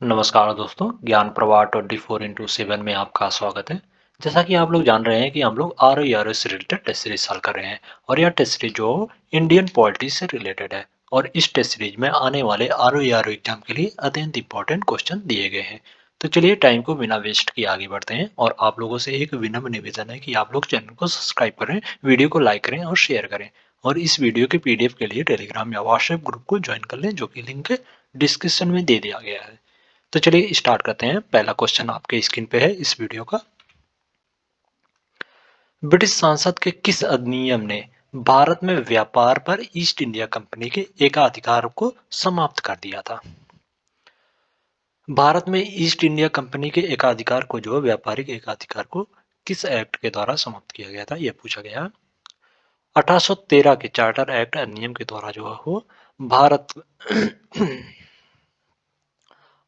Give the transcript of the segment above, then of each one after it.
नमस्कार दोस्तों, ज्ञान प्रवाह 24x7 में आपका स्वागत है। जैसा कि आप लोग जान रहे हैं कि हम लोग आर से रिलेटेड टेस्ट सीरीज सॉल्व कर रहे हैं और यह टेस्ट सीरीज जो इंडियन पॉलिटी से रिलेटेड है और इस टेस्ट सीरीज में आने वाले आर एग्जाम के लिए अत्यंत इंपॉर्टेंट क्वेश्चन दिए गए हैं। तो चलिए टाइम को बिना वेस्ट किए आगे बढ़ते हैं और आप लोगों से एक विनम्र निवेदन है कि आप लोग चैनल को सब्सक्राइब करें, वीडियो को लाइक करें और शेयर करें और इस वीडियो के पीडीएफ के लिए टेलीग्राम या व्हाट्सएप ग्रुप को ज्वाइन कर लें जो कि लिंक डिस्क्रिप्शन में दे दिया गया है। तो चलिए स्टार्ट करते हैं। पहला क्वेश्चन आपके स्क्रीन पे है इस वीडियो का। ब्रिटिश संसद के किस अधिनियम ने भारत में व्यापार पर ईस्ट इंडिया कंपनी के एकाधिकार को समाप्त कर दिया था? भारत में ईस्ट इंडिया कंपनी के एकाधिकार को जो व्यापारिक एकाधिकार को किस एक्ट के द्वारा समाप्त किया गया था, यह पूछा गया। 1813 के चार्टर एक्ट अधिनियम के द्वारा जो है वो भारत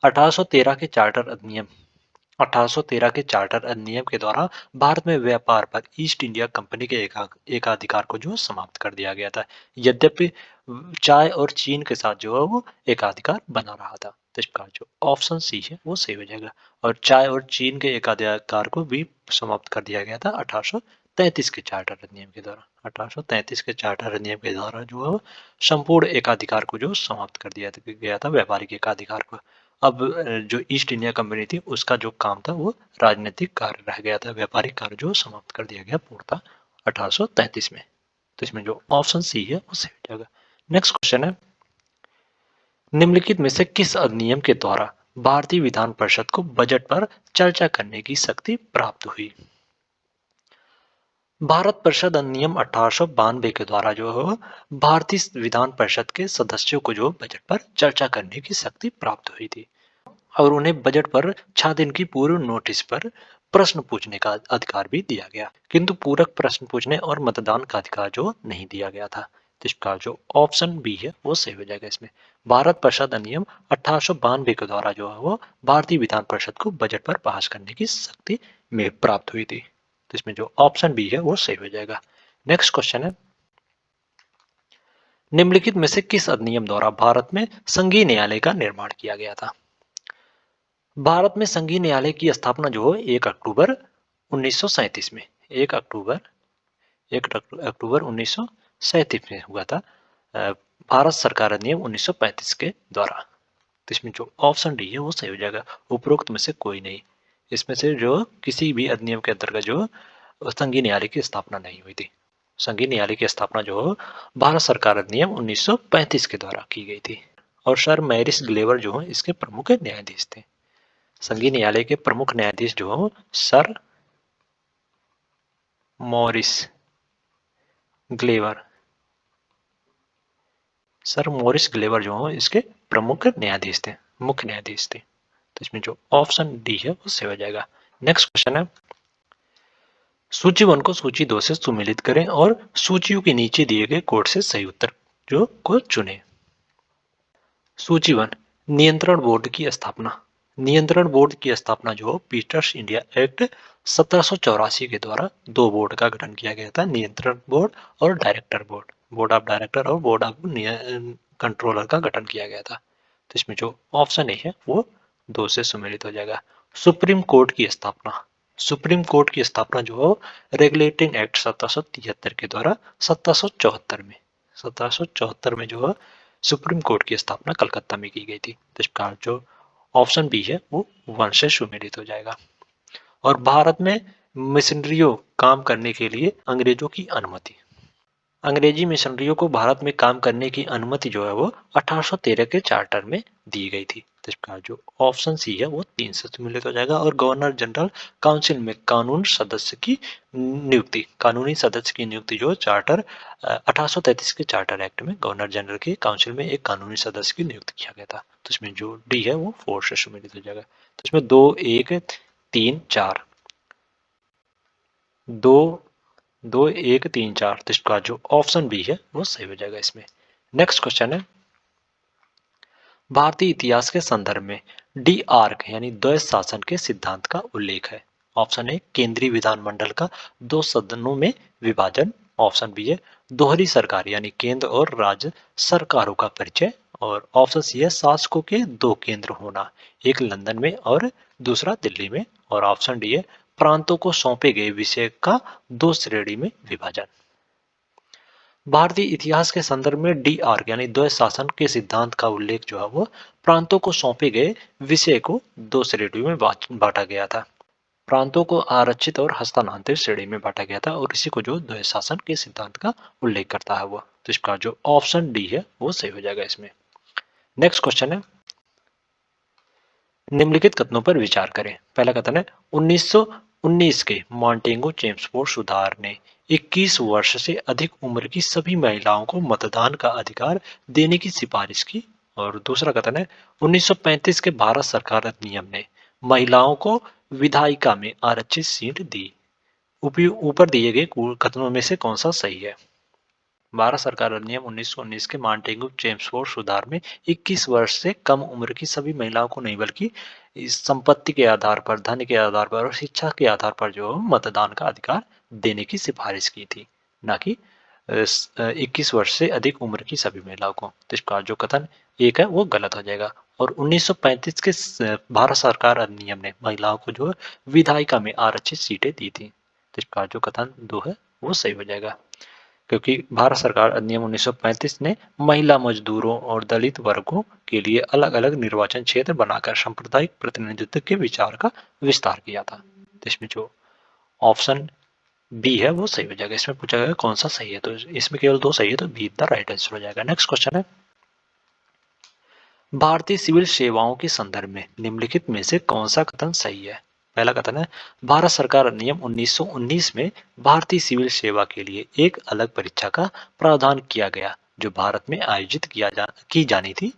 1813 के चार्टर अधिनियम 1813 के चार्टर अधिनियम के द्वारा भारत में व्यापार पर ईस्ट इंडिया कंपनी के एकाधिकार को जो समाप्त कर दिया गया था। यद्यपि चाय और चीन के साथ जो है वो एकाधिकार बना रहा था। तो इसका जो ऑप्शन सी है वो सही हो जाएगा और चाय और चीन के एकाधिकार को भी समाप्त कर दिया गया था 1833 के चार्टर अधिनियम के द्वारा। 1833 के चार्टर अधिनियम के द्वारा जो है संपूर्ण एकाधिकार को जो समाप्त कर दिया गया था, व्यापारिक एकाधिकार को। अब जो ईस्ट इंडिया कंपनी थी उसका जो काम था वो राजनीतिक कार्य रह गया था, व्यापारिक कार्य जो समाप्त कर दिया गया पूर्णतः 1833 में। तो इसमें जो ऑप्शन सी है वो सही हो जाएगा। नेक्स्ट क्वेश्चन है, निम्नलिखित में से किस अधिनियम के द्वारा भारतीय विधान परिषद को बजट पर चर्चा करने की शक्ति प्राप्त हुई? भारत परिषद अधिनियम 1892 के द्वारा जो है भारतीय विधान परिषद के सदस्यों को जो बजट पर चर्चा करने की शक्ति प्राप्त हुई थी और उन्हें बजट पर 6 दिन की पूर्व नोटिस पर प्रश्न पूछने का अधिकार भी दिया गया, किंतु पूरक प्रश्न पूछने और मतदान का अधिकार जो नहीं दिया गया था। तो इसका जो ऑप्शन बी है वो सही हो जाएगा। इसमें भारत परिषद अधिनियम 1892 के द्वारा जो है वो भारतीय विधान परिषद को बजट पर पास करने की शक्ति में प्राप्त हुई थी। तो इसमें जो ऑप्शन बी है वो सही हो जाएगा। नेक्स्ट क्वेश्चन है, निम्नलिखित में से किस अधिनियम द्वारा भारत में संघीय न्यायालय का निर्माण किया गया था? भारत में संघीय न्यायालय की स्थापना जो है 1 अक्टूबर 1937 में 1 अक्टूबर 1937 में हुआ था, भारत सरकार अधिनियम 1935 के द्वारा। तो इसमें जो ऑप्शन डी है वो सही हो जाएगा, उपरोक्त में से कोई नहीं। इसमें से जो किसी भी अधिनियम के अंतर्गत जो संघीय न्यायालय की स्थापना नहीं हुई थी। संघीय न्यायालय की स्थापना जो भारत सरकार अधिनियम 1935 के द्वारा की गई थी और सर मैरिस ग्लेवर जो है इसके प्रमुख न्यायाधीश थे। संघीय न्यायालय के प्रमुख न्यायाधीश जो सर मॉरिस ग्लेवर जो इसके प्रमुख न्यायाधीश थे, मुख्य न्यायाधीश थे। तो इसमें जो ऑप्शन डी है वो सही हो जाएगा। नेक्स्ट क्वेश्चन है, सूची 1 को सूची 2 से सुमेलित करें और सूचियों के नीचे दिए गए कोड से सही उत्तर जो को चुनें। सूची 1, नियंत्रण बोर्ड की स्थापना। नियंत्रण बोर्ड की स्थापना जो पीटर्स इंडिया एक्ट 1784 के द्वारा 2 बोर्ड का गठन किया गया था, नियंत्रण बोर्ड और director board, board of director और बोर्ड ऑफ कंट्रोलर का गठन किया गया था। तो इसमें जो ऑप्शन ए है वो 2 से सुमेलित हो जाएगा। सुप्रीम कोर्ट की स्थापना। सुप्रीम कोर्ट की स्थापना जो रेगुलेटिंग एक्ट 1773 के द्वारा 1774 में जो सुप्रीम कोर्ट की स्थापना कलकत्ता में की गई थी। तो इसका जो ऑप्शन बी है वो 1 से सुमेलित हो जाएगा। और भारत में मिशनरियों काम करने के लिए अंग्रेजों की अनुमति। अंग्रेजी मिशनरियों को भारत में काम करने की अनुमति जो है वो 1813 के चार्टर में दी गई थी। तो इसका जो ऑप्शन सी है वो 3 से सम्मिलित हो जाएगा। और गवर्नर जनरल काउंसिल में कानूनी सदस्य की नियुक्ति जो चार्टर 1833 के चार्टर एक्ट में गवर्नर जनरल के काउंसिल में एक कानूनी सदस्य की नियुक्ति किया गया था। तो इसमें जो डी है वो 4 से सम्मिलित हो जाएगा। तो इसमें 2 1 3 4 2 1 3 4, तो इसका जो ऑप्शन बी है वो सही हो जाएगा इसमें। नेक्स्ट क्वेश्चन है, भारतीय इतिहास के संदर्भ में डी आर्क यानी द्वैध शासन के सिद्धांत का उल्लेख है। ऑप्शन ए, केंद्रीय विधानमंडल का 2 सदनों में विभाजन। ऑप्शन बी है, दोहरी सरकार यानी केंद्र और राज्य सरकारों का परिचय। और ऑप्शन सी है शासकों के दो केंद्र होना, एक लंदन में और दूसरा दिल्ली में। और ऑप्शन डी है प्रांतों को सौंपे गए विषय का दो श्रेणी में विभाजन। भारतीय इतिहास के संदर्भ में डी आर यानी द्वैत शासन के सिद्धांत का उल्लेख जो है वो प्रांतों को सौंपे गए विषय को दो श्रेणियों में बांटा गया था। प्रांतों को आरक्षित और हस्तांतरित श्रेणी में बांटा गया था और इसी को जो द्वैत शासन के सिद्धांत का उल्लेख करता है वो। तो इसका जो ऑप्शन डी है वो सही हो जाएगा इसमें। नेक्स्ट क्वेश्चन है, निम्नलिखित कथनों पर विचार करें। पहला कथन है 1919 के मॉन्टेगो चेम्सफोर्ड सुधार ने 21 वर्ष से अधिक उम्र की सभी महिलाओं को मतदान का अधिकार देने की सिफारिश की। और दूसरा कथन है 1935 के भारत सरकार अधिनियम ने महिलाओं को विधायिका में आरक्षित सीट दी। ऊपर दिए गए कथनों में से कौन सा सही है। भारत सरकार अधिनियम 1919 के मॉन्टेगो चेम्सफोर्ड सुधार में 21 वर्ष से कम उम्र की सभी महिलाओं को नहीं बल्कि इस संपत्ति के आधार पर, धन के आधार पर और शिक्षा के आधार पर जो मतदान का अधिकार देने की सिफारिश की थी, ना कि 21 वर्ष से अधिक उम्र की सभी महिलाओं को। तो इसका जो कथन एक है वो गलत हो जाएगा। और 1935 के भारत सरकार अधिनियम ने महिलाओं को जो विधायिका में आरक्षित सीटें दी थी। तो इसका जो कथन दो है वो सही हो जाएगा, क्योंकि भारत सरकार अधिनियम 1935 ने महिला मजदूरों और दलित वर्गों के लिए अलग अलग निर्वाचन क्षेत्र बनाकर सांप्रदायिक प्रतिनिधित्व के विचार का विस्तार किया था। तो इसमें जो ऑप्शन बी है वो सही हो जाएगा। इसमें पूछा गया कौन सा सही है, तो इसमें केवल दो सही है, तो बी द राइट आंसर हो जाएगा। नेक्स्ट क्वेश्चन है, भारतीय सिविल सेवाओं के संदर्भ में निम्नलिखित में से कौन सा कथन सही है। पहला कथन है भारत सरकार अधिनियम 1919 में भारतीय सिविल सेवा के लिए एक अलग परीक्षा का प्रावधान किया गया जो भारत में आयोजित की जानी थी।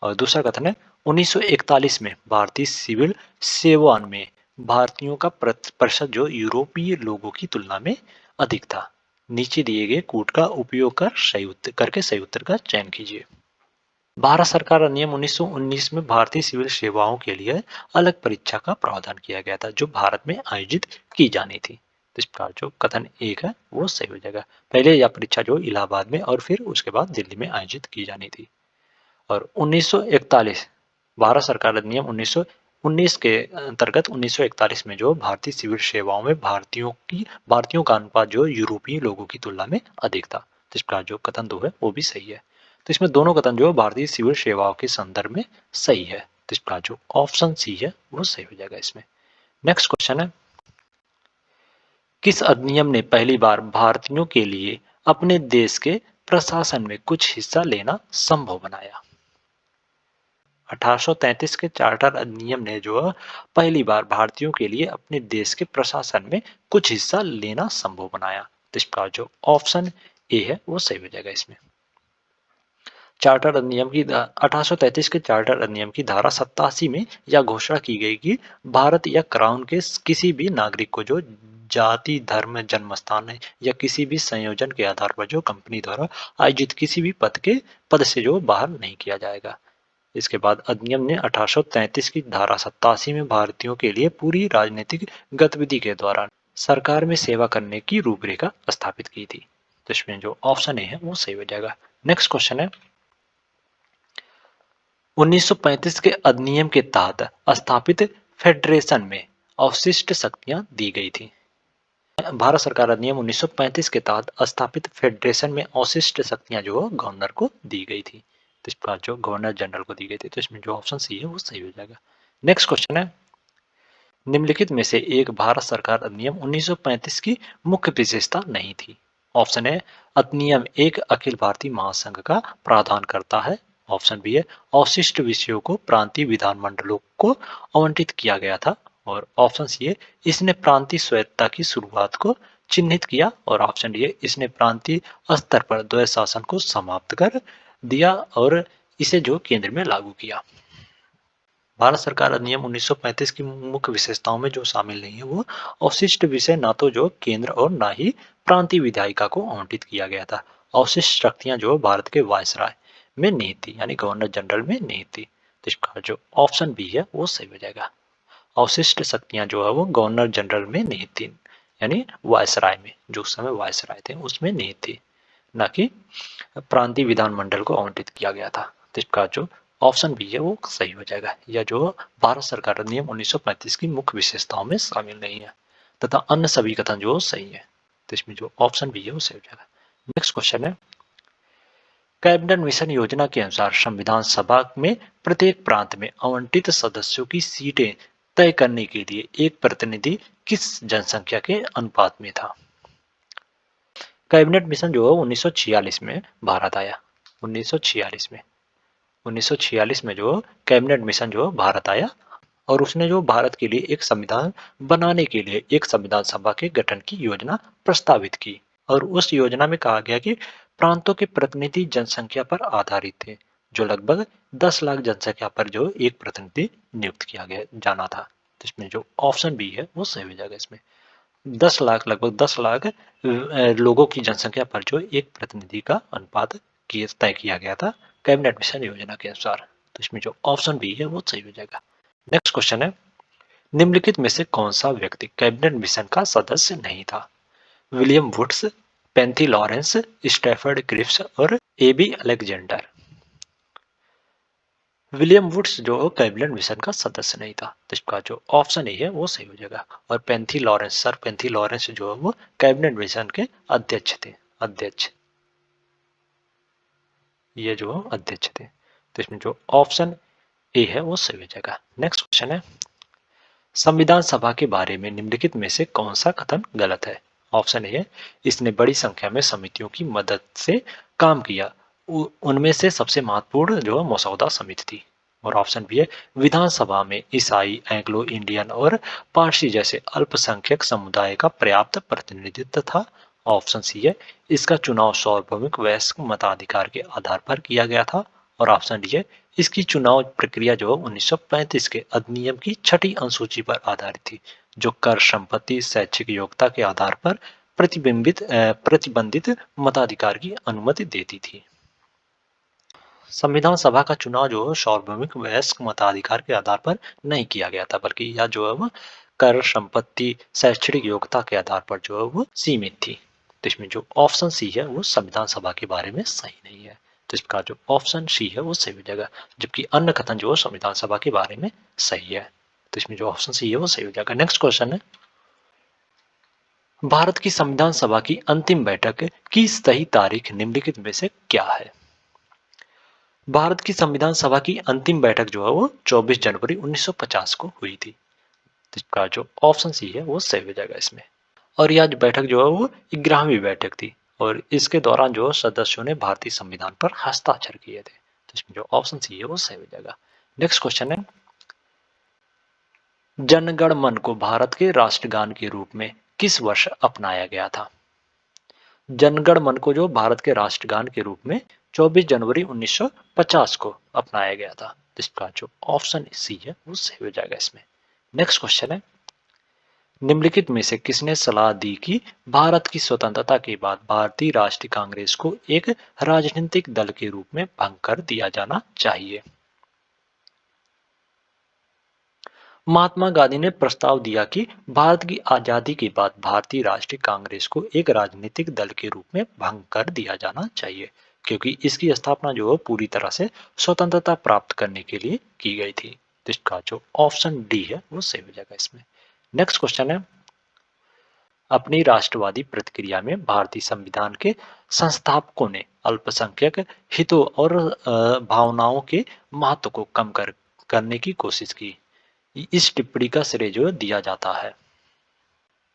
और दूसरा कथन है 1941 में भारतीय सिविल सेवा में भारतीयों का प्रतिशत जो यूरोपीय लोगों की तुलना में अधिक था। नीचे दिए गए कूट का उपयोग करके सही उत्तर का चयन कीजिए। भारत सरकार अधिनियम 1919 में भारतीय सिविल सेवाओं के लिए अलग परीक्षा का प्रावधान किया गया था जो भारत में आयोजित की जानी थी। तो इसका जो कथन एक है वो सही हो जाएगा। पहले यह परीक्षा जो इलाहाबाद में और फिर उसके बाद दिल्ली में आयोजित की जानी थी। और 1941 भारत सरकार अधिनियम 1919 के अंतर्गत 1941 में जो भारतीय सिविल सेवाओं में भारतीयों का अनुपात जो यूरोपीय लोगों की तुलना में अधिक था। तो इसका जो कथन दो है वो भी सही है। तो इसमें दोनों कथन जो भारतीय सिविल सेवाओं के संदर्भ में सही है। तो इसका जो ऑप्शन सी है वो सही हो जाएगा इसमें। नेक्स्ट क्वेश्चन है, किस अधिनियम ने पहली बार भारतीयों के लिए अपने देश के प्रशासन में कुछ हिस्सा लेना संभव बनाया। 1833 के चार्टर अधिनियम ने जो पहली बार भारतीयों के लिए अपने देश के प्रशासन में कुछ हिस्सा लेना संभव बनाया। तो इसका जो ऑप्शन ए है वो सही हो जाएगा इसमें। चार्टर अधिनियम की 1833 के चार्टर अधिनियम की धारा 87 में यह घोषणा की गई कि भारत या क्राउन के किसी भी नागरिक को जो जाति, धर्म, जन्म स्थान या किसी भी संयोजन के आधार पर जो कंपनी द्वारा आयोजित किसी भी पद से जो बाहर नहीं किया जाएगा। इसके बाद अधिनियम ने 1833 की धारा 87 में भारतीयों के लिए पूरी राजनीतिक गतिविधि के दौरान सरकार में सेवा करने की रूपरेखा स्थापित की थी। तो इसमें जो ऑप्शन ए है वो सही हो जाएगा। नेक्स्ट क्वेश्चन है, 1935 के अधिनियम के तहत स्थापित फेडरेशन में अवशिष्ट शक्तियां दी गई थी। भारत सरकार अधिनियम 1935 के तहत स्थापित फेडरेशन में अवशिष्ट शक्तियां जो गवर्नर को दी गई थी। तो इसका जो गवर्नर जनरल को दी गई थी। तो इसमें जो ऑप्शन सी है वो सही हो जाएगा। नेक्स्ट क्वेश्चन है, निम्नलिखित में से एक भारत सरकार अधिनियम 1935 की मुख्य विशेषता नहीं थी। ऑप्शन है अधिनियम एक अखिल भारतीय महासंघ का प्रावधान करता है। ऑप्शन बी है अवशिष्ट विषयों को प्रांतीय विधानमंडलों को आवंटित किया गया था। और ऑप्शन सी है इसने प्रांतीय स्वायत्तता की शुरुआत को चिन्हित किया। और ऑप्शन डी है इसने प्रांतीय स्तर पर द्वैत शासन को समाप्त कर दिया और इसे जो केंद्र में लागू किया। भारत सरकार अधिनियम 1935 की मुख्य विशेषताओं में जो शामिल नहीं है वो अवशिष्ट विषय ना तो जो केंद्र और ना ही प्रांतीय विधायिका को आवंटित किया गया था। अवशिष्ट शक्तियां जो भारत के वायसराय में निहित थी यानी गवर्नर जनरल में निहित थी। तो इसका जो ऑप्शन बी है वो सही हो जाएगा। अवशिष्ट शक्तियां जो है वो गवर्नर जनरल में निहित थी यानी वायसराय में, जो उस समय वायसराय थे उसमें निहित थी, ना कि प्रांतीय विधानमंडल को आवंटित किया गया था। तो इसका जो ऑप्शन बी है वो सही हो जाएगा। या जो भारत सरकार अधिनियम 1935 की मुख्य विशेषताओं में शामिल नहीं है तथा अन्य सभी कथन जो सही है। तो इसमें जो ऑप्शन बी है वो सही हो जाएगा। नेक्स्ट क्वेश्चन है, कैबिनेट मिशन योजना के अनुसार संविधान सभा में प्रत्येक प्रांत में आवंटित सदस्यों की सीटें तय करने के लिए एक प्रतिनिधि किस जनसंख्या के अनुपात में था? कैबिनेट मिशन जो 1946 में भारत आया। 1946 में 1946 में जो कैबिनेट मिशन जो भारत आया और उसने जो भारत के लिए एक संविधान बनाने के लिए एक संविधान सभा के गठन की योजना प्रस्तावित की। और उस योजना में कहा गया कि प्रांतों के प्रतिनिधि जनसंख्या पर आधारित थे, जो लगभग 10 लाख जनसंख्या पर जो एक प्रतिनिधि नियुक्त किया गया जाना था। तो इसमें जो ऑप्शन बी है वो सही हो जाएगा। इसमें 10 लाख लगभग 10 लाख लोगों की जनसंख्या पर जो एक प्रतिनिधि का अनुपात तय किया गया था कैबिनेट मिशन योजना के अनुसार। तो इसमें जो ऑप्शन बी है वो सही हो जाएगा। नेक्स्ट क्वेश्चन है, निम्नलिखित में से कौन सा व्यक्ति कैबिनेट मिशन का सदस्य नहीं था? विलियम वुड्स, पेंथी लॉरेंस, स्टैफर्ड क्रिप्स और एबी अलेक्जेंडर। विलियम वुड्स जो कैबिनेट मिशन का सदस्य नहीं था, तो इसका जो ऑप्शन ए है वो सही हो जाएगा। और पेंथी लॉरेंस, सर पेंथी लॉरेंस जो है वो कैबिनेट मिशन के अध्यक्ष थे। अध्यक्ष, ये जो अध्यक्ष थे। तो इसमें जो ऑप्शन ए है वो सही हो जाएगा। नेक्स्ट क्वेश्चन है, संविधान सभा के बारे में निम्नलिखित में से कौन सा कथन गलत है? ऑप्शन ए है, इसने बड़ी संख्या में समितियों की मदद से काम किया, उनमें से सबसे महत्वपूर्ण जो मसौदा समिति थी। और ऑप्शन बी है, विधानसभा में ईसाई, एंग्लो इंडियन और पारसी जैसे अल्पसंख्यक समुदाय का पर्याप्त प्रतिनिधित्व था। ऑप्शन सी है, इसका चुनाव सार्वभौमिक वयस्क मताधिकार के आधार पर किया गया था। और ऑप्शन डी है, इसकी चुनाव प्रक्रिया जो 1935 के अधिनियम की छठी अनुसूची पर आधारित थी, जो कर, संपत्ति, शैक्षिक योग्यता के आधार पर प्रतिबंधित मताधिकार की अनुमति देती थी। संविधान सभा का चुनाव जो सार्वभौमिक वयस्क मताधिकार के आधार पर नहीं किया गया था, बल्कि यह जो है वो कर, संपत्ति, शैक्षणिक योग्यता के आधार पर जो है वो सीमित थी। तो इसमें जो ऑप्शन सी है वो संविधान सभा के बारे में सही नहीं है। तो इसका जो ऑप्शन सी है वो सही हो जाएगा, जबकि अन्य कथन जो संविधान सभा के बारे में सही है। तो इसमें जो ऑप्शन सी है वो सही हो जाएगा। नेक्स्ट क्वेश्चन है, भारत की संविधान सभा की अंतिम बैठक की सही तारीख निम्नलिखित में से क्या है? भारत की संविधान सभा की अंतिम बैठक जो है वो 24 जनवरी 1950 को हुई थी। इसका जो ऑप्शन सी है वो सही हो जाएगा इसमें। और यह बैठक जो है वो 11वीं बैठक थी और इसके दौरान जो सदस्यों ने भारतीय संविधान पर हस्ताक्षर किए थे। तो इसमें जो ऑप्शन सी है वो सही हो जाएगा। नेक्स्ट क्वेश्चन है, जनगण मन को भारत के राष्ट्रगान के रूप में किस वर्ष अपनाया गया था? जनगण मन को जो भारत के राष्ट्रगान के रूप में 24 जनवरी 1950 को अपनाया गया था। इसका जो ऑप्शन सी है वो सही हो जाएगा इसमें। नेक्स्ट क्वेश्चन है, निम्नलिखित में से किसने सलाह दी कि भारत की स्वतंत्रता के बाद भारतीय राष्ट्रीय कांग्रेस को एक राजनीतिक दल के रूप में भंग कर दिया जाना चाहिए? महात्मा गांधी ने प्रस्ताव दिया कि भारत की आजादी के बाद भारतीय राष्ट्रीय कांग्रेस को एक राजनीतिक दल के रूप में भंग कर दिया जाना चाहिए, क्योंकि इसकी स्थापना जो है पूरी तरह से स्वतंत्रता प्राप्त करने के लिए की गई थी। तो इसका जो ऑप्शन डी है वो सही हो जाएगा इसमें। नेक्स्ट क्वेश्चन है, अपनी राष्ट्रवादी प्रतिक्रिया में भारतीय संविधान के संस्थापकों ने अल्पसंख्यक हितों और भावनाओं के महत्व को कम करने की कोशिश की। इस टिप्पणी का श्रेय जो दिया जाता है।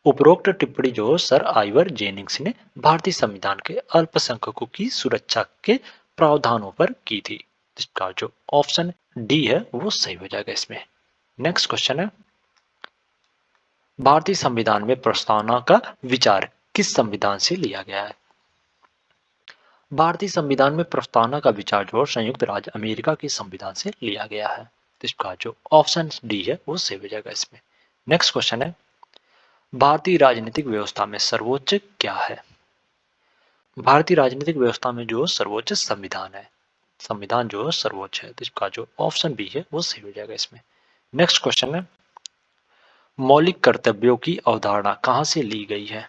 उपरोक्त टिप्पणी जो सर आइवर जेनिंग्स ने भारतीय संविधान के अल्पसंख्यकों की सुरक्षा के प्रावधानों पर की थी। इसका जो ऑप्शन डी है वो सही हो जाएगा इसमें। नेक्स्ट क्वेश्चन है, भारतीय संविधान में प्रस्तावना का विचार किस संविधान से लिया गया है? भारतीय संविधान में प्रस्तावना का विचार जो संयुक्त राज्य अमेरिका के संविधान से लिया गया है। तो इसका जो ऑप्शन डी है वो सही हो जाएगा इसमें। नेक्स्ट क्वेश्चन है, भारतीय राजनीतिक व्यवस्था में सर्वोच्च क्या है? भारतीय राजनीतिक व्यवस्था में जो सर्वोच्च संविधान है। संविधान जो सर्वोच्च है, तो इसका जो ऑप्शन बी है वो सही हो जाएगा इसमें। नेक्स्ट क्वेश्चन है, मौलिक कर्तव्यों की अवधारणा कहां से ली गई है?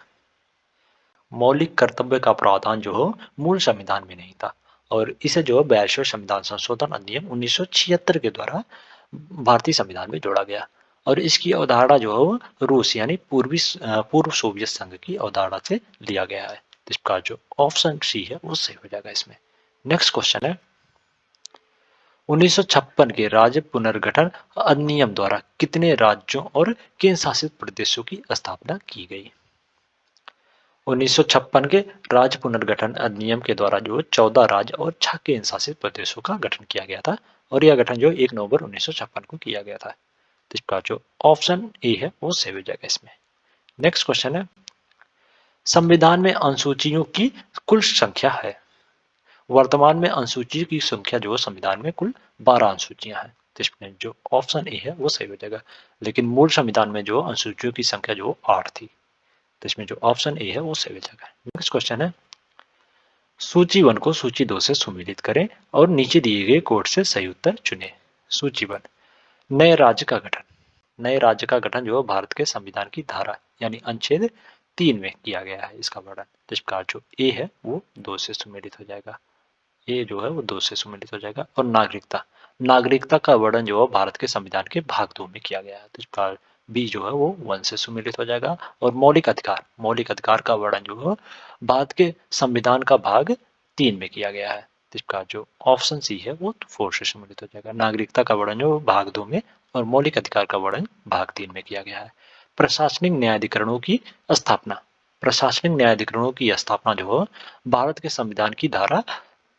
मौलिक कर्तव्य का प्रावधान जो हो मूल संविधान में नहीं था, और इसे जो 42वें संविधान संशोधन अधिनियम 1976 के द्वारा भारतीय संविधान में जोड़ा गया। और इसकी अवधारणा जो है वो रूस यानी पूर्व सोवियत संघ की अवधारणा से लिया गया है। इसका जो ऑप्शन सी है वो सही हो जाएगा इसमें। नेक्स्ट क्वेश्चन है 1956 के राज्य पुनर्गठन अधिनियम द्वारा कितने राज्यों और केंद्र शासित प्रदेशों की स्थापना की गई। 1956 के राज्य पुनर्गठन अधिनियम के द्वारा जो 14 राज्य और 6 केंद्र शासित प्रदेशों का गठन किया गया था और यह गठन जो 1 नवंबर 1956 को किया गया था। तो इसका जो ऑप्शन ए है वो सही हो जाएगा इसमें। नेक्स्ट क्वेश्चन है संविधान में अनुसूचियों की कुल संख्या है। वर्तमान में अनुसूची की संख्या जो संविधान में कुल 12 अनुसूचियां हैं। तो इसमें जो ऑप्शन ए है वो सही हो जाएगा। लेकिन मूल संविधान में जो अनुसूचियों की संख्या जो 8 थी। तो इसमें जो ऑप्शन ए है वो सही हो जाएगा। नेक्स्ट क्वेश्चन है सूची 1 को सूची 2 से सुमेलित करें और नीचे दिए गए कोड से सही उत्तर चुनें। सूची 1 नए राज्य का गठन। नए राज्य का गठन जो भारत के संविधान की धारा यानी अनुच्छेद 3 में किया गया है इसका वर्णन। तो इसका जो ए है वो 2 से सुमेलित हो जाएगा। ए जो है वो 2 से सुमेलित हो जाएगा। और नागरिकता नागरिकता का वर्णन जो है भारत के संविधान के भाग 2 में किया गया है। तो इसका बी जो है वो 1 से सुमेलित हो जाएगा। और मौलिक अधिकार का वर्णन जो है भारत के संविधान का भाग 3 में किया गया है। तो इसका जो ऑप्शन सी है वो 4 से सुमेलित हो जाएगा। नागरिकता का वर्णन जो भाग 2 में और मौलिक अधिकार का वर्णन भाग 3 में किया गया है। प्रशासनिक न्यायाधिकरणों की स्थापना प्रशासनिक न्यायाधिकरणों की स्थापना जो है भारत के संविधान की धारा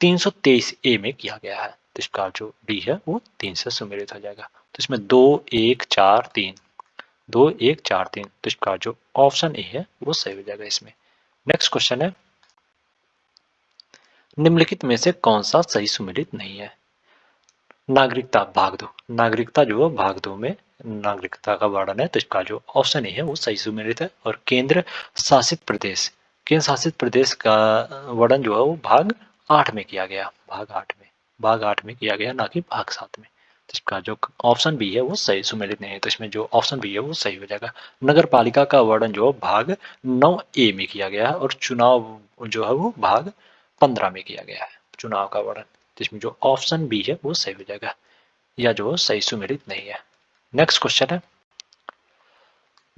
323 ए में किया गया है। तो इसका जो डी है वो 3 से सुमेलित हो जाएगा। तो इसमें 2 1 4 3 2 1 4 3। तो इसका जो ऑप्शन ए है वो सही हो जाएगा इसमें। नेक्स्ट क्वेश्चन है निम्नलिखित में से कौन सा सही सुमेलित नहीं है। नागरिकता भाग 2 नागरिकता जो है भाग 2 में नागरिकता का वर्णन है। तो इसका जो ऑप्शन ए है वो सही सुमेलित है। और केंद्र शासित प्रदेश का वर्णन जो है वो भाग 8 में किया गया। भाग 8 में किया गया ना कि भाग 7 में। तो इसका जो ऑप्शन बी है वो सही सुमेलित नहीं है। तो इसमें जो ऑप्शन बी है वो सही हो जाएगा। नगर पालिका का वर्णन जो भाग 9 ए में किया गया है और चुनाव जो है वो भाग 15 में किया गया है चुनाव का वर्णन। जिसमें जो ऑप्शन बी है वो सही हो जाएगा या जो सही सुमेलित नहीं है। नेक्स्ट क्वेश्चन है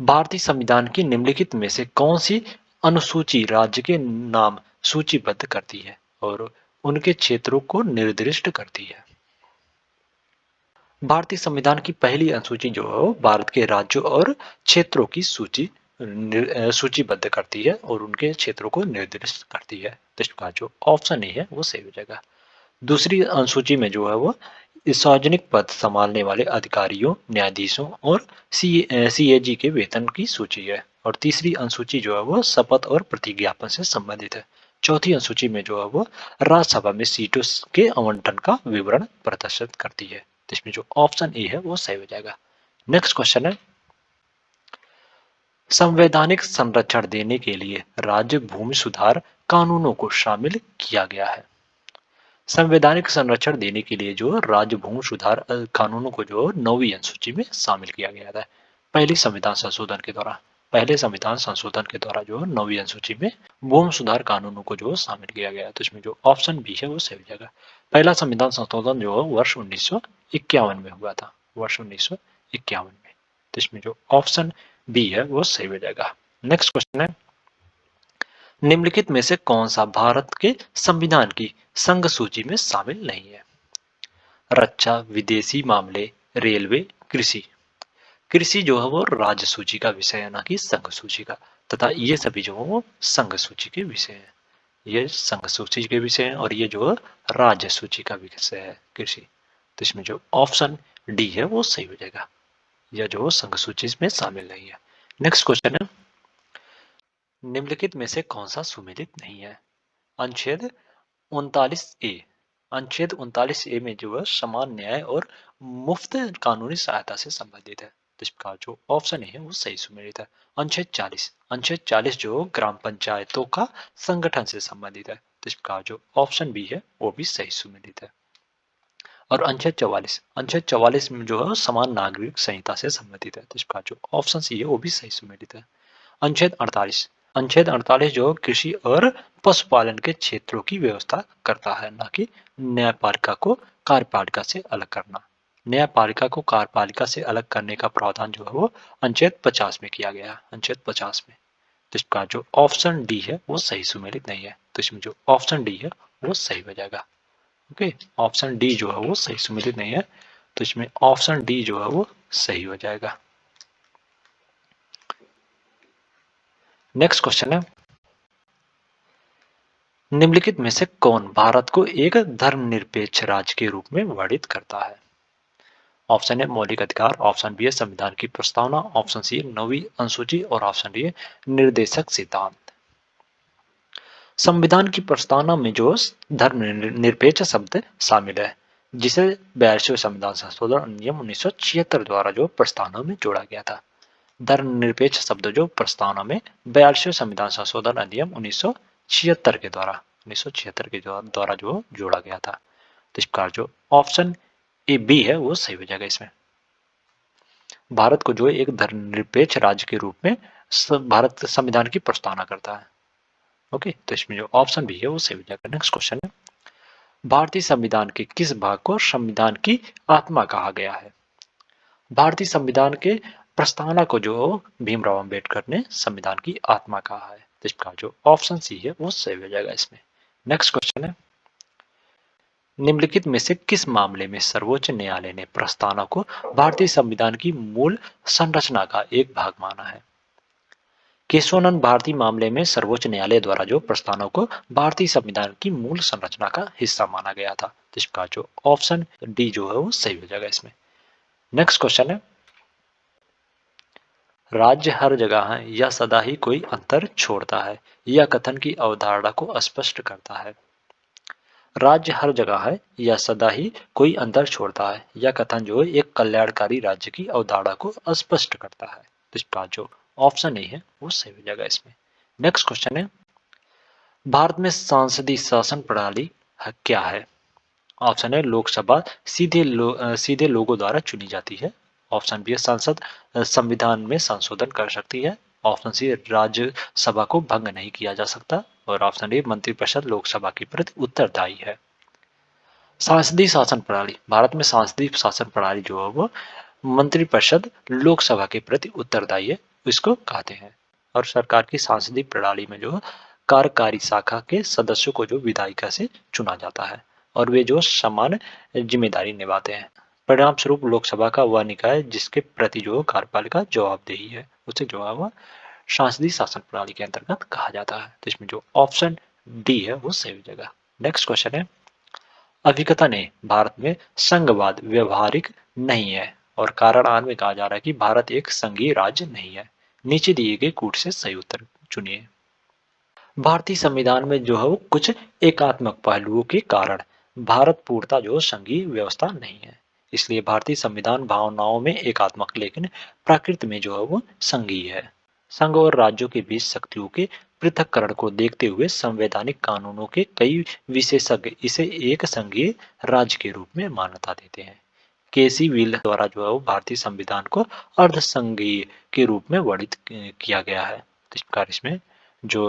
भारतीय संविधान की निम्नलिखित में से कौन सी अनुसूची राज्य के नाम सूचीबद्ध करती है और उनके क्षेत्रों को निर्दिष्ट करती है। भारतीय संविधान की पहली अनुसूची जो है भारत के राज्यों और क्षेत्रों की सूचीबद्ध करती है और उनके क्षेत्रों को निर्दिष्ट करती है। तो इसका जो ऑप्शन ए है वो सही हो जाएगा। दूसरी अनुसूची में जो है वो सार्वजनिक पद संभालने वाले अधिकारियों न्यायाधीशों और सीएजी के वेतन की सूची है। और तीसरी अनुसूची जो है वो शपथ और प्रतिज्ञापन से संबंधित है। चौथी अनुसूची में जो है वो राज्यसभा में सीटों के आवंटन का विवरण प्रदर्शित करती है। इसमें जो ऑप्शन ए है वो सही हो जाएगा। नेक्स्ट क्वेश्चन है संवैधानिक संरक्षण देने के लिए राज्य भूमि सुधार कानूनों को शामिल किया गया है। संवैधानिक संरक्षण देने के लिए जो राज्य भूमि सुधार कानूनों को जो 9वीं अनुसूची में शामिल किया गया था। पहले संविधान संशोधन के द्वारा जो 9वीं अनुसूची में भूमि सुधार कानूनों को जो शामिल किया गया। तो इसमें जो ऑप्शन बी है वो सही हो जाएगा। पहला संविधान संशोधन जो वर्ष 1951 में हुआ था वर्ष 1951 में। तो इसमें जो ऑप्शन बी है वो सही हो जाएगा। नेक्स्ट क्वेश्चन है निम्नलिखित में से कौन सा भारत के संविधान की संघ सूची में शामिल नहीं है। रक्षा विदेशी मामले रेलवे कृषि। कृषि जो है वो राज्य सूची का विषय है ना कि संघ सूची का। तथा ये सभी जो है वो संघ सूची के विषय है। ये संघ सूची के विषय है और ये जो राज्य सूची का विषय है कृषि। तो इसमें जो ऑप्शन डी है वो सही हो जाएगा। यह जो संघ सूची में शामिल नहीं है। नेक्स्ट क्वेश्चन है निम्नलिखित में से कौन सा सुमेलित नहीं है। अनुच्छेद 39 ए अनुच्छेद 39 ए में जो है समान न्याय और मुफ्त कानूनी सहायता से संबंधित है। तो इसका जो ऑप्शन है वो सही सुमेलित है। अनुच्छेद 40 जो ग्राम पंचायतों का संगठन से संबंधित है। तो इसका जो ऑप्शन बी है वो भी सही सुमेलित है। और अनुच्छेद 44 में जो है समान नागरिक संहिता से संबंधित है। तो इसका जो ऑप्शन सी है वो भी सही सुमेलित है। अनुच्छेद 48 अनुच्छेद 48 जो कृषि और पशुपालन के क्षेत्रों की व्यवस्था करता है, ना कि न्यायपालिका को कार्यपालिका से अलग करना। न्यायपालिका को कार्यपालिका से अलग करने का प्रावधान जो है वो अनुच्छेद 50 में किया गया है, अनुच्छेद 50 में। तो इसका जो ऑप्शन डी है वो सही सुमेलित नहीं है, तो इसमें जो ऑप्शन डी है वो सही हो जाएगा। ओके, ऑप्शन डी जो है वो सही सुमेलित नहीं है, तो इसमें ऑप्शन डी जो है वो सही हो जाएगा। नेक्स्ट क्वेश्चन है, निम्नलिखित में से कौन भारत को एक धर्मनिरपेक्ष राज्य के रूप में वर्णित करता है? ऑप्शन ए मौलिक अधिकार, ऑप्शन बी है संविधान की प्रस्तावना, ऑप्शन सी है 9वीं अनुसूची और ऑप्शन डी है निर्देशक सिद्धांत। संविधान की प्रस्तावना में जो धर्मनिरपेक्ष शब्द शामिल है, जिसे 42वें संविधान संशोधन अधिनियम 1976 द्वारा जो प्रस्तावना में जोड़ा गया था। धर्मनिरपेक्ष शब्द जो प्रस्तावना में 42वें संविधान संशोधन अधिनियम 1976 के द्वारा जो जोड़ा गया था। तो इसका जो ऑप्शन ए बी है वो सही हो जाएगा। इसमें भारत को जो एक धर्मनिरपेक्ष राज्य के रूप में भारत संविधान की प्रस्तावना करता है। ओके, तो इसमें जो ऑप्शन बी है वो सही हो जाएगा। नेक्स्ट क्वेश्चन है, भारतीय संविधान के किस भाग को संविधान की आत्मा कहा गया है? भारतीय संविधान के प्रस्तावना को जो भीमराव अंबेडकर ने संविधान की आत्मा कहा है, तो इसका जो ऑप्शन सी है वो सही हो जाएगा। इसमें नेक्स्ट क्वेश्चन है, निम्नलिखित में से किस मामले में सर्वोच्च न्यायालय ने प्रस्तावना को भारतीय संविधान की मूल संरचना का एक भाग माना है? केशवानंद भारतीय मामले में सर्वोच्च न्यायालय द्वारा जो प्रस्तावना को भारतीय संविधान की मूल संरचना का हिस्सा माना गया था, तो इसका जो ऑप्शन डी जो है वो सही हो जाएगा। इसमें नेक्स्ट क्वेश्चन है, राज्य हर जगह है या सदा ही कोई अंतर छोड़ता है, यह कथन की अवधारणा को स्पष्ट करता है। राज्य हर जगह है या सदा ही कोई अंतर छोड़ता है, यह कथन जो है एक कल्याणकारी राज्य की अवधारणा को स्पष्ट करता है। तो इसका जो ऑप्शन ए है वो सही हो जाएगा। इसमें नेक्स्ट क्वेश्चन है, भारत में सांसदीय शासन प्रणाली क्या है? ऑप्शन है लोकसभा सीधे लोगों द्वारा चुनी जाती है, ऑप्शन बी है संसद संविधान में संशोधन कर सकती है, ऑप्शन सी राज्यसभा को भंग नहीं किया जा सकता और ऑप्शन डी मंत्रिपरिषद लोकसभा के प्रति उत्तरदायी है। सांसदीय शासन प्रणाली, भारत में सांसदीय शासन प्रणाली जो है वो मंत्रिपरिषद लोकसभा के प्रति उत्तरदायी है, इसको कहते हैं। और सरकार की सांसदीय प्रणाली में जो कार्यकारी शाखा के सदस्यों को जो विधायिका से चुना जाता है और वे जो समान जिम्मेदारी निभाते हैं। परिणाम स्वरूप लोकसभा का वह निकाय जिसके प्रति जो कार्यपालिका जवाबदेही है उसे जो है वह सांसदीय शासन प्रणाली के अंतर्गत कहा जाता है। तो इसमें जो ऑप्शन डी है वो सही हो जाएगा। नेक्स्ट क्वेश्चन है, अभिकथन है भारत में संघवाद व्यवहारिक नहीं है और कारण आर में कहा जा रहा है कि भारत एक संघीय राज्य नहीं है। नीचे दिए गए कूट से सही उत्तर चुनिए। भारतीय संविधान में जो है वो कुछ एकात्मक पहलुओं के कारण भारत पूर्णतः जो संघीय व्यवस्था नहीं है, इसलिए भारतीय संविधान भावनाओं में एकात्मक लेकिन प्रकृति में जो है वो संघीय है। संघ और राज्यों के बीच शक्तियों के पृथक्करण को देखते हुए संवैधानिक कानूनों के कई विशेषज्ञ इसे एक संघीय राज्य के रूप में मान्यता देते हैं। केसी विल द्वारा जो है वो भारतीय संविधान को अर्ध संघीय के रूप में वर्णित किया गया है। तो इस प्रकार इसमें जो